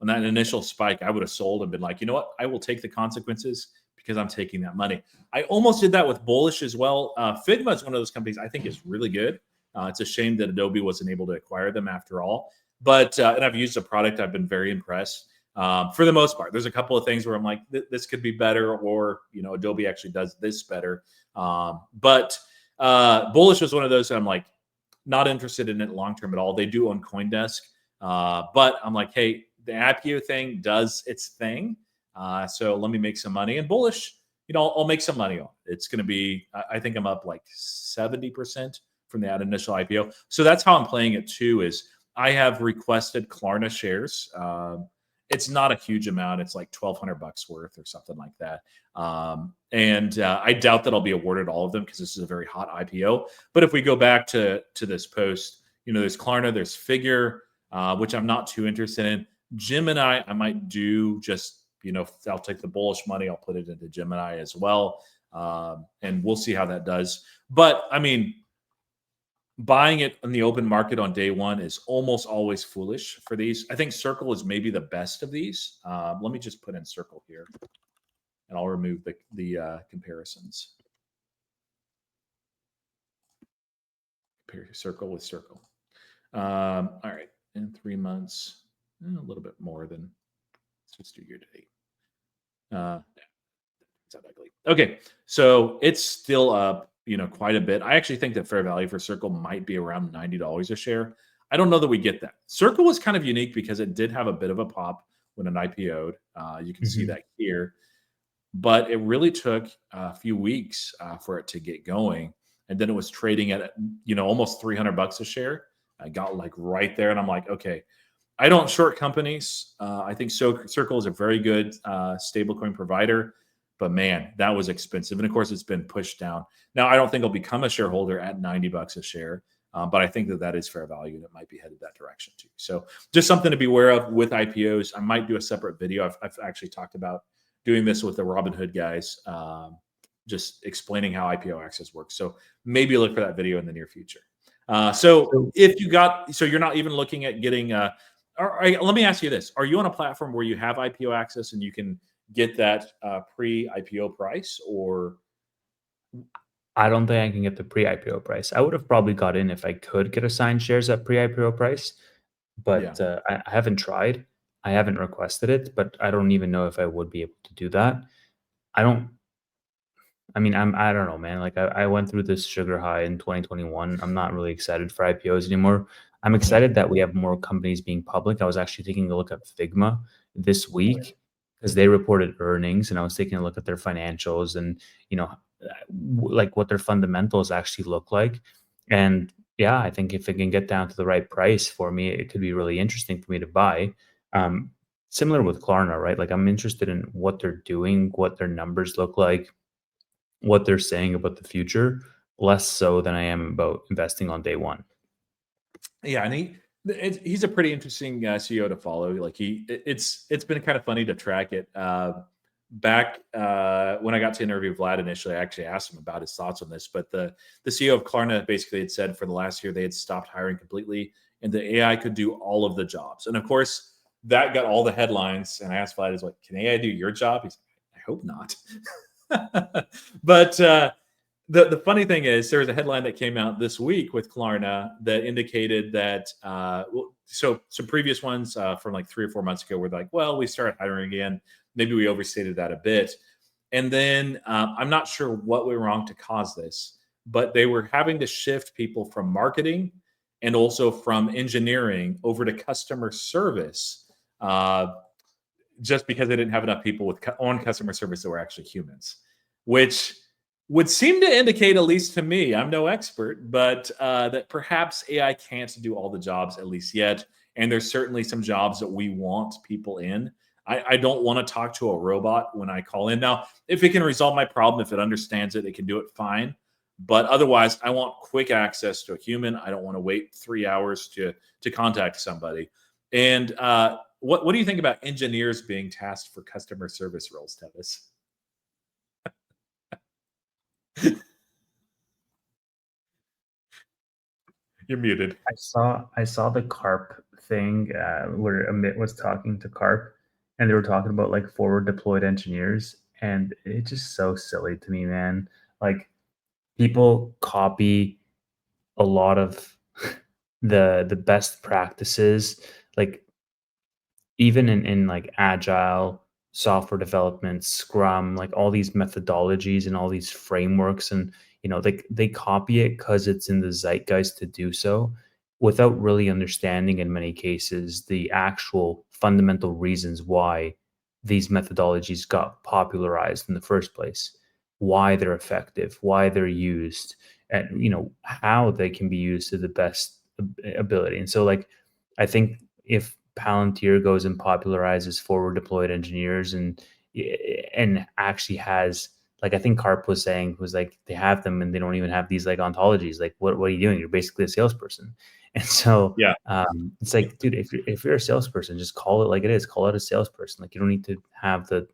Speaker 1: on that initial spike, I would have sold and been like, you know what? I will take the consequences because I'm taking that money. I almost did that with Bullish as well. Figma is one of those companies I think is really good. It's a shame that Adobe wasn't able to acquire them after all. But and I've used the product. I've been very impressed. For the most part, there's a couple of things where I'm like, this could be better, or Adobe actually does this better. But Bullish was one of those that I'm like, not interested in it long term at all. They do own CoinDesk, but I'm like, hey, the IPO thing does its thing, so let me make some money. And Bullish, I'll make some money on it. It's going to be, I think I'm up like 70% from that initial IPO. So that's how I'm playing it too. Is I have requested Klarna shares. It's not a huge amount. It's like $1,200 worth or something like that. And I doubt that I'll be awarded all of them because this is a very hot IPO. But if we go back to this post, there's Klarna, there's Figure, which I'm not too interested in. Gemini, I might do just, I'll take the Bullish money, I'll put it into Gemini as well. And we'll see how that does. But I mean, buying it in the open market on day one is almost always foolish for these. I think Circle is maybe the best of these. Let me just put in Circle here, and I'll remove the comparisons. Compare Circle with Circle. All right, in 3 months, a little bit more than. Let's just do year to date. Okay, so it's still up. quite a bit. I actually think that fair value for Circle might be around $90 a share. I don't know that we get that. Circle was kind of unique because it did have a bit of a pop when it IPO'd. You can see that here, but it really took a few weeks for it to get going, and then it was trading at almost $300 a share. I got like right there, and I'm like, okay, I don't short companies. I think Circle is a very good stablecoin provider, but man, that was expensive. And of course, it's been pushed down. Now, I don't think I'll become a shareholder at $90 a share, but I think that is fair value, and it might be headed that direction too. So just something to be aware of with IPOs. I might do a separate video. I've actually talked about doing this with the Robinhood guys, just explaining how IPO access works. So maybe look for that video in the near future. So you're not even looking at getting. Let me ask you this: are you on a platform where you have IPO access and you can get that pre-IPO price, or?
Speaker 2: I don't think I can get the pre-IPO price. I would have probably got in if I could get assigned shares at pre-IPO price, but I haven't tried. I haven't requested it, but I don't even know if I would be able to do that. I don't know, man. Like I went through this sugar high in 2021. I'm not really excited for IPOs anymore. I'm excited that we have more companies being public. I was actually taking a look at Figma this week because they reported earnings, and I was taking a look at their financials and, like what their fundamentals actually look like. And yeah, I think if it can get down to the right price for me, it could be really interesting for me to buy. Similar with Klarna, right? Like I'm interested in what they're doing, what their numbers look like, what they're saying about the future, less so than I am about investing on day one.
Speaker 1: Yeah, and he's a pretty interesting CEO to follow. Like it's been kind of funny to track it. Back when I got to interview Vlad initially, I actually asked him about his thoughts on this. But the CEO of Klarna basically had said for the last year they had stopped hiring completely, and the AI could do all of the jobs. And of course, that got all the headlines. And I asked Vlad, "Is like, can AI do your job?" He's like, "I hope not." But the funny thing is, there was a headline that came out this week with Klarna that indicated that so some previous ones from like 3 or 4 months ago were like, well, we started hiring again. Maybe we overstated that a bit. And then I'm not sure what went wrong to cause this, but they were having to shift people from marketing and also from engineering over to customer service, just because they didn't have enough people on customer service that were actually humans, which would seem to indicate, at least to me, I'm no expert, but that perhaps AI can't do all the jobs, at least yet. And there's certainly some jobs that we want people in. I don't want to talk to a robot when I call in. Now, if it can resolve my problem, if it understands it, it can do it fine. But otherwise, I want quick access to a human. I don't want to wait 3 hours to contact somebody. And what do you think about engineers being tasked for customer service roles, Tevis? You're muted.
Speaker 2: I saw the CARP thing where Amit was talking to CARP, and they were talking about like forward deployed engineers, and it's just so silly to me, man. Like people copy a lot of the best practices, like even in like agile software development, Scrum, like all these methodologies and all these frameworks, and they copy it because it's in the zeitgeist to do so, without really understanding in many cases the actual fundamental reasons why these methodologies got popularized in the first place, why they're effective, why they're used, and how they can be used to the best ability. And so, like, I think if Palantir goes and popularizes forward deployed engineers and actually has, like, I think Carp was saying, was like, they have them and they don't even have these like ontologies. Like, what are you doing? You're basically a salesperson. And so
Speaker 1: Yeah.
Speaker 2: it's like, dude, if you're a salesperson, just call it like it is. Call it a salesperson. Like, you don't need to have the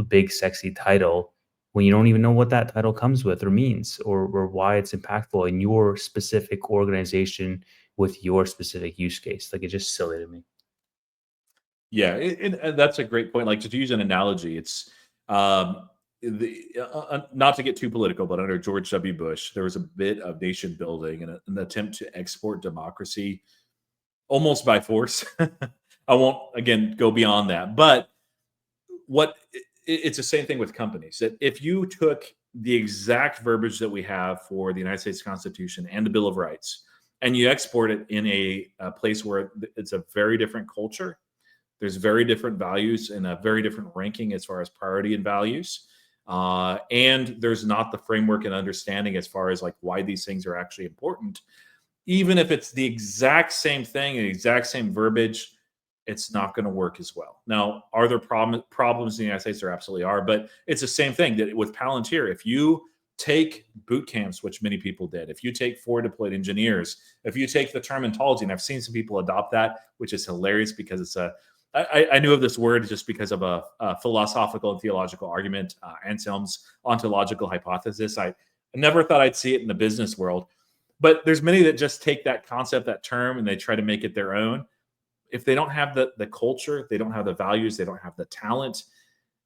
Speaker 2: big sexy title when you don't even know what that title comes with or means, or why it's impactful in your specific organization with your specific use case. Like, it's just silly to me.
Speaker 1: Yeah, and that's a great point. Like, to use an analogy, it's not to get too political, but under George W. Bush, there was a bit of nation building and an attempt to export democracy almost by force. I won't, again, go beyond that. But it's the same thing with companies. That if you took the exact verbiage that we have for the United States Constitution and the Bill of Rights, and you export it in a place where it's a very different culture, there's very different values and a very different ranking as far as priority and values. And there's not the framework and understanding as far as like why these things are actually important. Even if it's the exact same thing, the exact same verbiage, it's not going to work as well. Now, are there problems in the United States? There absolutely are, but it's the same thing that with Palantir. If you take boot camps, which many people did, if you take forward deployed engineers, if you take the terminology, and I've seen some people adopt that, which is hilarious because it's I knew of this word just because of a philosophical and theological argument, Anselm's ontological hypothesis. I never thought I'd see it in the business world, but there's many that just take that concept, that term, and they try to make it their own. If they don't have the culture, they don't have the values, they don't have the talent,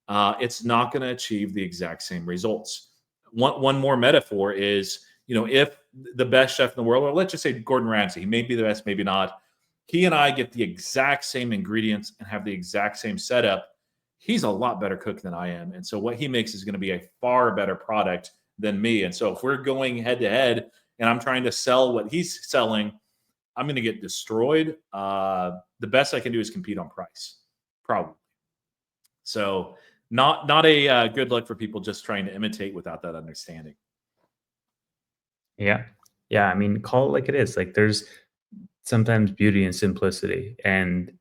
Speaker 1: it's not going to achieve the exact same results. One more metaphor is, if the best chef in the world, or let's just say Gordon Ramsay, he may be the best, maybe not. He and I get the exact same ingredients and have the exact same setup. He's a lot better cook than I am. And so what he makes is going to be a far better product than me. And so if we're going head to head and I'm trying to sell what he's selling, I'm going to get destroyed. The best I can do is compete on price, probably. So not a good look for people just trying to imitate without that understanding.
Speaker 2: Yeah. I mean, call it like it is. Like, there's sometimes beauty in simplicity, and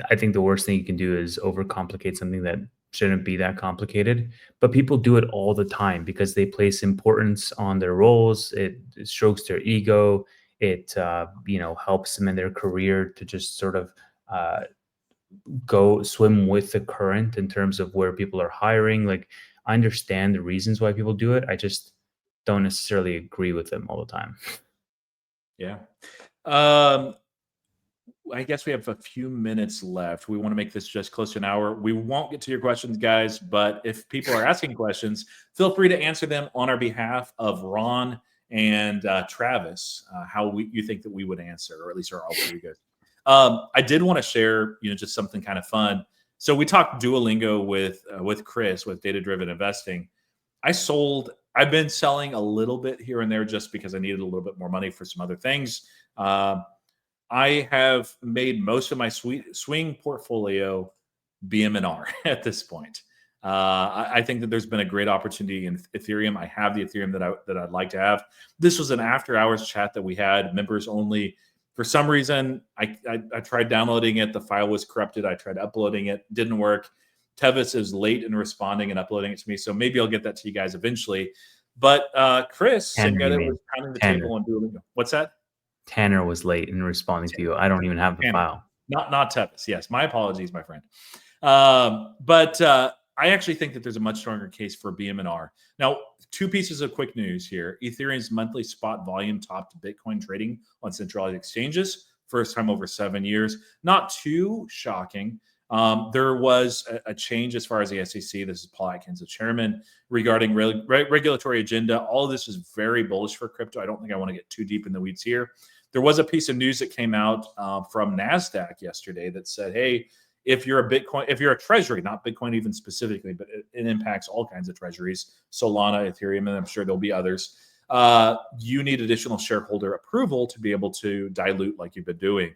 Speaker 2: I think the worst thing you can do is overcomplicate something that shouldn't be that complicated. But people do it all the time because they place importance on their roles. It strokes their ego. It helps them in their career to just sort of go swim with the current in terms of where people are hiring. Like, I understand the reasons why people do it. I just don't necessarily agree with them all the time.
Speaker 1: Yeah. I guess we have a few minutes left. We want to make this just close to an hour. We won't get to your questions, guys, but if people are asking questions, feel free to answer them on our behalf of Ron and Travis, how you think that we would answer, or at least our all three guys. I did want to share, just something kind of fun. So we talked Duolingo with Chris with data-driven investing. I've been selling a little bit here and there just because I needed a little bit more money for some other things. I have made most of my swing portfolio BMNR at this point. I think that there's been a great opportunity in Ethereum. I have the Ethereum that I'd like to have. This was an after-hours chat that we had, members only. For some reason, I tried downloading it. The file was corrupted. I tried uploading it. Didn't work. Tevis is late in responding and uploading it to me, so maybe I'll get that to you guys eventually. But Chris, same guy that was pounding the table on Duolingo. What's that?
Speaker 2: Tanner was late in responding to you. I don't even have the file.
Speaker 1: Not Tevis. Yes, my apologies, my friend. But I actually think that there's a much stronger case for BMNR. Now, two pieces of quick news here. Ethereum's monthly spot volume topped Bitcoin trading on centralized exchanges. First time over 7 years. Not too shocking. There was a change as far as the SEC. This is Paul Atkins, the chairman, regarding regulatory agenda. All of this is very bullish for crypto. I don't think I want to get too deep in the weeds here. There was a piece of news that came out from NASDAQ yesterday that said, hey, if you're a treasury, not Bitcoin even specifically, but it impacts all kinds of treasuries, Solana, Ethereum, and I'm sure there'll be others. You need additional shareholder approval to be able to dilute like you've been doing.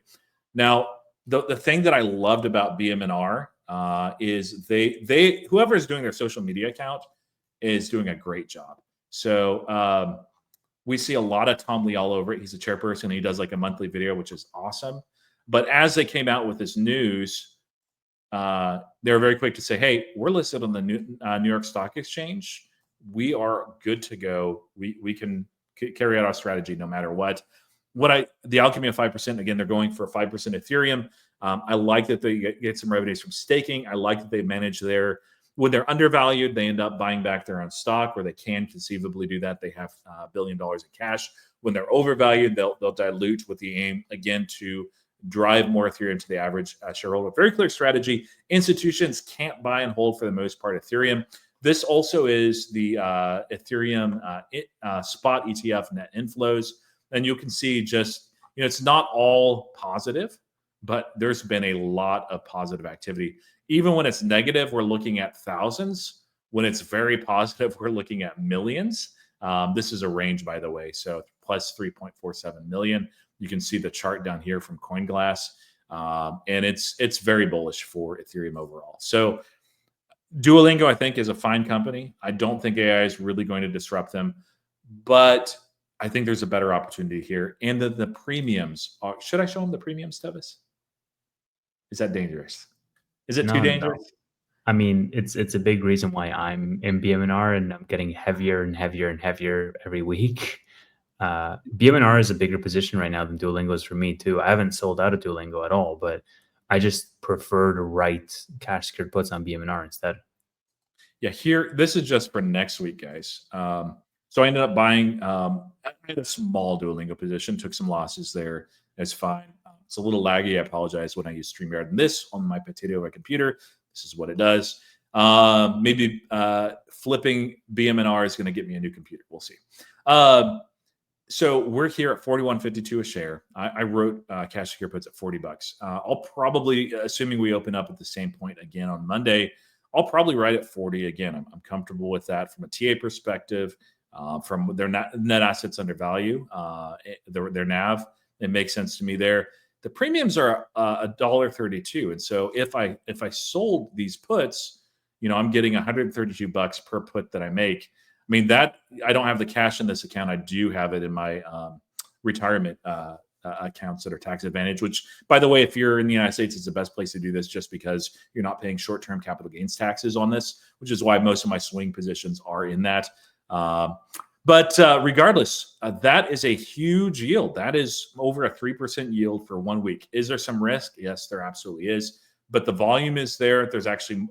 Speaker 1: Now, the thing that I loved about BMNR is whoever is doing their social media account is doing a great job. So we see a lot of Tom Lee all over it. He's a chairperson. He does like a monthly video, which is awesome. But as they came out with this news, they were very quick to say, hey, we're listed on the New York Stock Exchange. We are good to go. We can carry out our strategy no matter what. The alchemy of 5%, again, they're going for 5% Ethereum. I like that they get some revenues from staking. I like that they manage when they're undervalued, they end up buying back their own stock, where they can conceivably do that. They have $1 billion in cash. When they're overvalued, they'll dilute with the aim, again, to drive more Ethereum to the average shareholder. Very clear strategy. Institutions can't buy and hold for the most part Ethereum. This also is the Ethereum spot ETF net inflows. And you can see it's not all positive, but there's been a lot of positive activity. Even when it's negative, we're looking at thousands. When it's very positive, we're looking at millions. This is a range, by the way, so plus 3.47 million. You can see the chart down here from CoinGlass, and it's very bullish for Ethereum overall. So Duolingo, I think, is a fine company. I don't think AI is really going to disrupt them, but I think there's a better opportunity here. And the premiums are, should I show them the premiums, Tevis? Is that dangerous? Is it too
Speaker 2: No.
Speaker 1: dangerous?
Speaker 2: I mean, it's a big reason why I'm in BMNR and I'm getting heavier and heavier and heavier every week. BMNR is a bigger position right now than Duolingo is for me too. I haven't sold out of Duolingo at all, but I just prefer to write cash secured puts on BMNR instead.
Speaker 1: Yeah, here, this is just for next week, guys. So I ended up buying I had a small Duolingo position, took some losses there. It's fine. It's a little laggy. I apologize when I use StreamYard and this on my potato my computer. This is what it does. Maybe flipping BMNR is going to get me a new computer. We'll see. So we're here at 41.52 a share. I wrote cash secure puts at $40. I'll probably, assuming we open up at the same point again on Monday, I'll probably write at 40 again. I'm comfortable with that from a TA perspective, from their net assets under value, their NAV. It makes sense to me there. The premiums are $1.32, and so if I sold these puts, I'm getting $132 per put that I make. I mean, that I don't have the cash in this account. I do have it in my retirement accounts that are tax advantage, which, by the way, if you're in the United States, it's the best place to do this just because you're not paying short-term capital gains taxes on this, which is why most of my swing positions are in that. But regardless, that is a huge yield. That is over a 3% yield for 1 week. Is there some risk? Yes, there absolutely is. But the volume is there. There's actually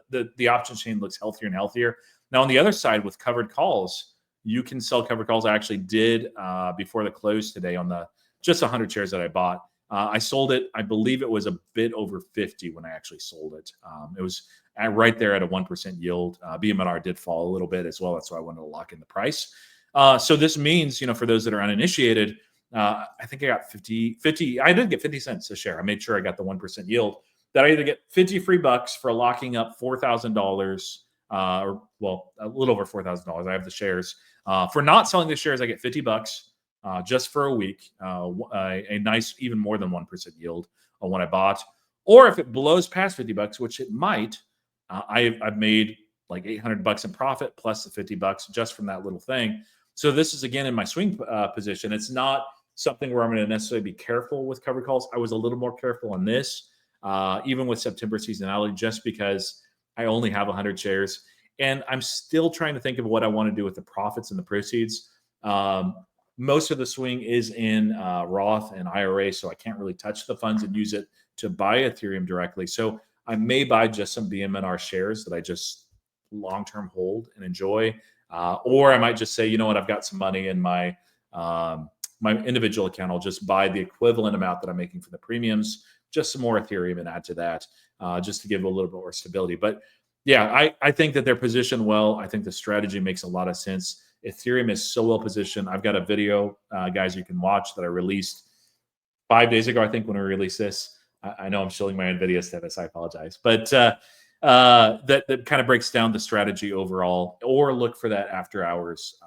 Speaker 1: the option chain looks healthier and healthier. Now, on the other side, with covered calls, you can sell covered calls. I actually did before the close today on the just 100 shares that I bought. I sold it. I believe it was a bit over 50 when I actually sold it. It was right there at a 1% yield. BMNR did fall a little bit as well. That's why I wanted to lock in the price. So this means, for those that are uninitiated, I think I got 50. I did get 50 cents a share. I made sure I got the 1% yield. That I either get 50 free bucks for locking up $4,000, or well, a little over $4,000. I have the shares. For not selling the shares, I get 50 bucks just for a week. A nice, even more than 1% yield on what I bought. Or if it blows past 50 bucks, which it might, I've made like 800 bucks in profit plus the 50 bucks just from that little thing. So this is again in my swing position. It's not something where I'm going to necessarily be careful with covered calls. I was a little more careful on this, even with September seasonality, just because I only have 100 shares. And I'm still trying to think of what I want to do with the profits and the proceeds. Most of the swing is in Roth and IRA, so I can't really touch the funds and use it to buy Ethereum directly. So I may buy just some BMNR shares that I just long-term hold and enjoy. Or I might just say, you know what, I've got some money in my my individual account. I'll just buy the equivalent amount that I'm making for the premiums, just some more Ethereum and add to that, just to give a little bit more stability. But yeah, I think that they're positioned well. I think the strategy makes a lot of sense. Ethereum is so well positioned. I've got a video, guys, you can watch that I released 5 days ago, I think, when we released this. I know I'm showing my NVIDIA status. I apologize. But that kind of breaks down the strategy overall, or look for that after hours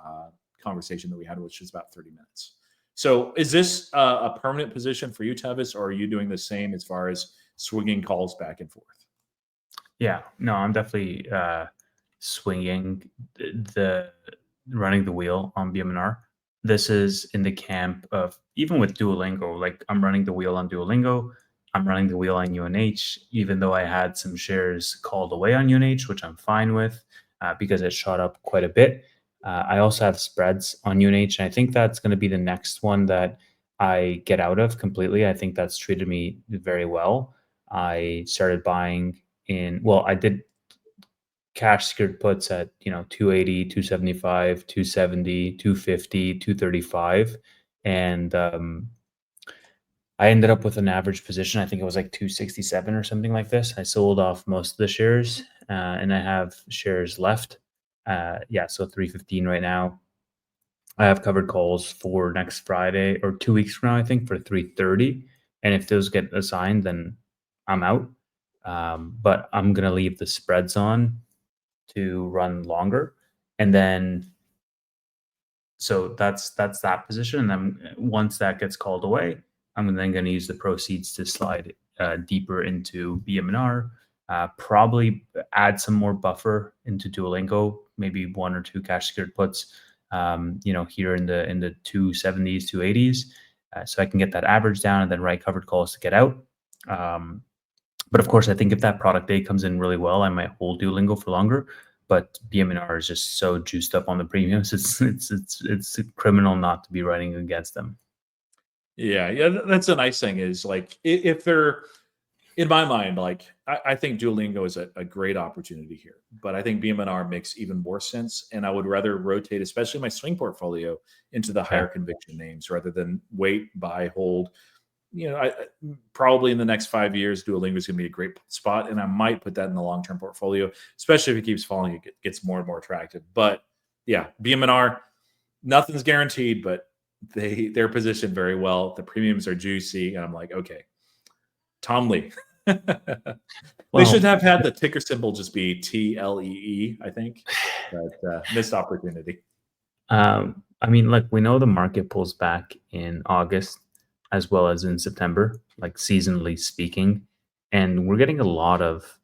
Speaker 1: conversation that we had, which is about 30 minutes. So is this a permanent position for you, Tevis, or are you doing the same as far as swinging calls back and forth?
Speaker 2: Yeah, no, I'm definitely swinging the running the wheel on BMNR. This is in the camp of, even with Duolingo, like I'm running the wheel on Duolingo. I'm running the wheel on UNH, even though I had some shares called away on UNH, which I'm fine with because it shot up quite a bit. I also have spreads on UNH, and I think that's going to be the next one that I get out of completely. I think that's treated me very well. I started buying I did cash secured puts at 280, 275, 270, 250, 235, and I ended up with an average position. I think it was like 267 or something like this. I sold off most of the shares, and I have shares left. So 315 right now. I have covered calls for next Friday or 2 weeks from now, I think, for 330. And if those get assigned, then I'm out. But I'm gonna leave the spreads on to run longer, and then so that's that position. And then once that gets called away, I'm then going to use the proceeds to slide deeper into BMNR. Probably add some more buffer into Duolingo, maybe 1 or 2 cash secured puts, here in the 270s, 280s, so I can get that average down and then write covered calls to get out. But of course, I think if that product day comes in really well, I might hold Duolingo for longer. But BMNR is just so juiced up on the premiums; it's criminal not to be writing against them.
Speaker 1: Yeah, that's a nice thing is like if they're in my mind, like I think Duolingo is a great opportunity here, but I think BMNR makes even more sense, and I would rather rotate, especially my swing portfolio, into the higher conviction names rather than wait, buy, hold. I probably in the next 5 years, Duolingo is going to be a great spot, and I might put that in the long-term portfolio, especially if it keeps falling, it gets more and more attractive. But yeah, BMNR, nothing's guaranteed, but they're positioned very well. The premiums are juicy, and I'm like, okay, Tom Lee. They should have had the ticker symbol just be TLEE, I think, but missed opportunity.
Speaker 2: I mean, like we know the market pulls back in August as well as in September, like seasonally speaking, and we're getting a lot of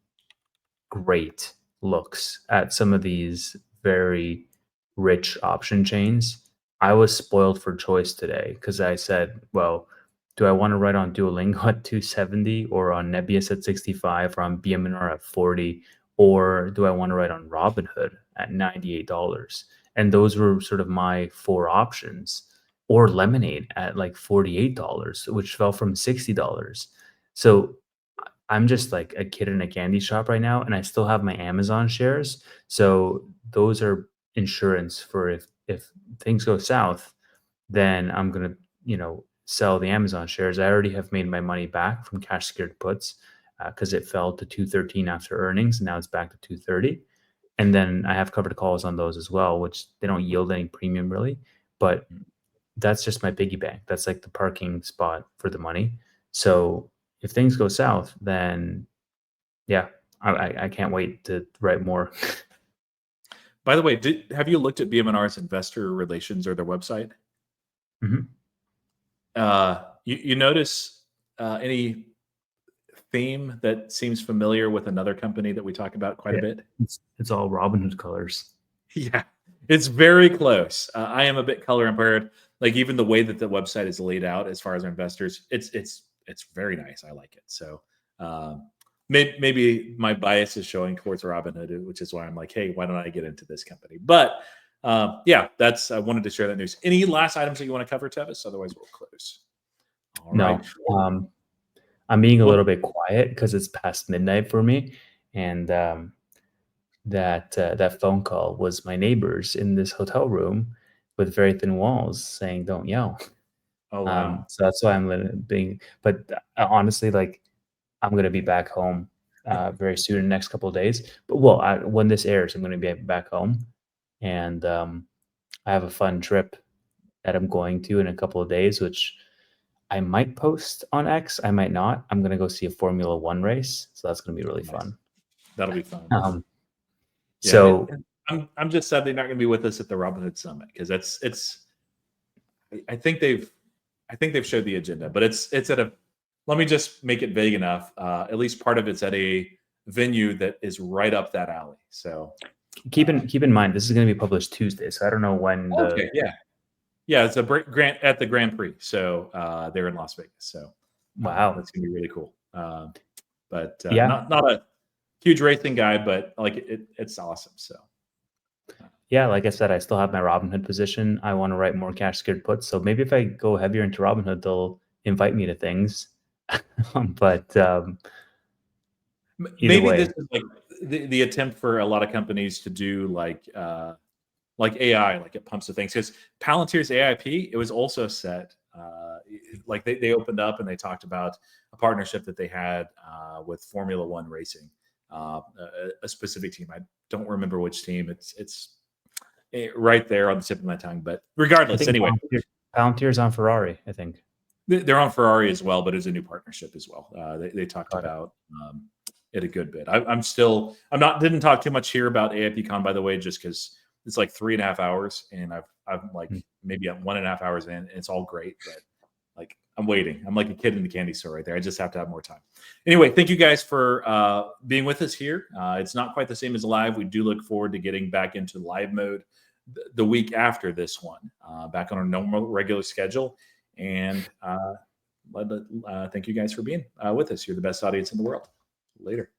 Speaker 2: great looks at some of these very rich option chains. I was spoiled for choice today because I said, well, do I want to write on Duolingo at 270 or on Nebius at 65 or on BMNR at 40? Or do I want to write on Robinhood at $98? And those were sort of my 4 options. Or Lemonade at like $48, which fell from $60. So I'm just like a kid in a candy shop right now, and I still have my Amazon shares. So those are insurance for if things go south, then I'm gonna sell the Amazon shares. I already have made my money back from cash secured puts because it fell to 213 after earnings, and now it's back to 230. And then I have covered calls on those as well, which they don't yield any premium really, but that's just my piggy bank. That's like the parking spot for the money. So if things go south, then yeah, I can't wait to write more.
Speaker 1: By the way, have you looked at BMNR's investor relations or their website?
Speaker 2: Mhm.
Speaker 1: You notice any theme that seems familiar with another company that we talk about quite a bit?
Speaker 2: It's all Robinhood colors.
Speaker 1: Yeah, it's very close. I am a bit color impaired. Like even the way that the website is laid out, as far as our investors, it's very nice. I like it. So maybe my bias is showing towards Robinhood, which is why I'm like, hey, why don't I get into this company? But yeah, I wanted to share that news. Any last items that you want to cover, Tevis? Otherwise, we'll close. All right.
Speaker 2: I'm being a little bit quiet because it's past midnight for me, and that phone call was my neighbors in this hotel room with very thin walls saying, "Don't yell."
Speaker 1: Oh wow.
Speaker 2: So that's why I'm being. But honestly, like I'm gonna be back home very soon in the next couple of days. But when this airs, I'm gonna be back home, and I have a fun trip that I'm going to in a couple of days, which I might post on X. I might not. I'm gonna go see a Formula One race, so that's gonna be really fun.
Speaker 1: That'll be fun. Yeah,
Speaker 2: so
Speaker 1: I'm just sad they're not going to be with us at the Robinhood Summit because I think they've showed the agenda, but it's at a. Let me just make it vague enough. At least part of it's at a venue that is right up that alley. So
Speaker 2: keep in mind this is going to be published Tuesday, so I don't know when.
Speaker 1: Okay, yeah, it's a grant at the Grand Prix. So they're in Las Vegas. So
Speaker 2: wow,
Speaker 1: that's going to be really cool. But
Speaker 2: yeah,
Speaker 1: not a huge racing guy, but like it's awesome. So
Speaker 2: yeah, like I said, I still have my Robinhood position. I want to write more cash secured puts. So maybe if I go heavier into Robinhood, they'll invite me to things. But
Speaker 1: maybe
Speaker 2: way.
Speaker 1: this is like the attempt for a lot of companies to do like AI, like it pumps the things. Because Palantir's AIP, it was also set. Like they opened up and they talked about a partnership that they had with Formula One racing, a specific team. I don't remember which team. It's right there on the tip of my tongue. But regardless, anyway,
Speaker 2: Palantir's on Ferrari, I think.
Speaker 1: They're on Ferrari as well, but it's a new partnership as well. They talked about it a good bit. Didn't talk too much here about AIPCon, by the way, just because it's like 3.5 hours, and I'm like maybe at 1.5 hours in, and it's all great, but like I'm waiting. I'm like a kid in the candy store right there. I just have to have more time. Anyway, thank you guys for being with us here. It's not quite the same as live. We do look forward to getting back into live mode the week after this one, back on our normal regular schedule. And thank you guys for being with us. You're the best audience in the world. Later.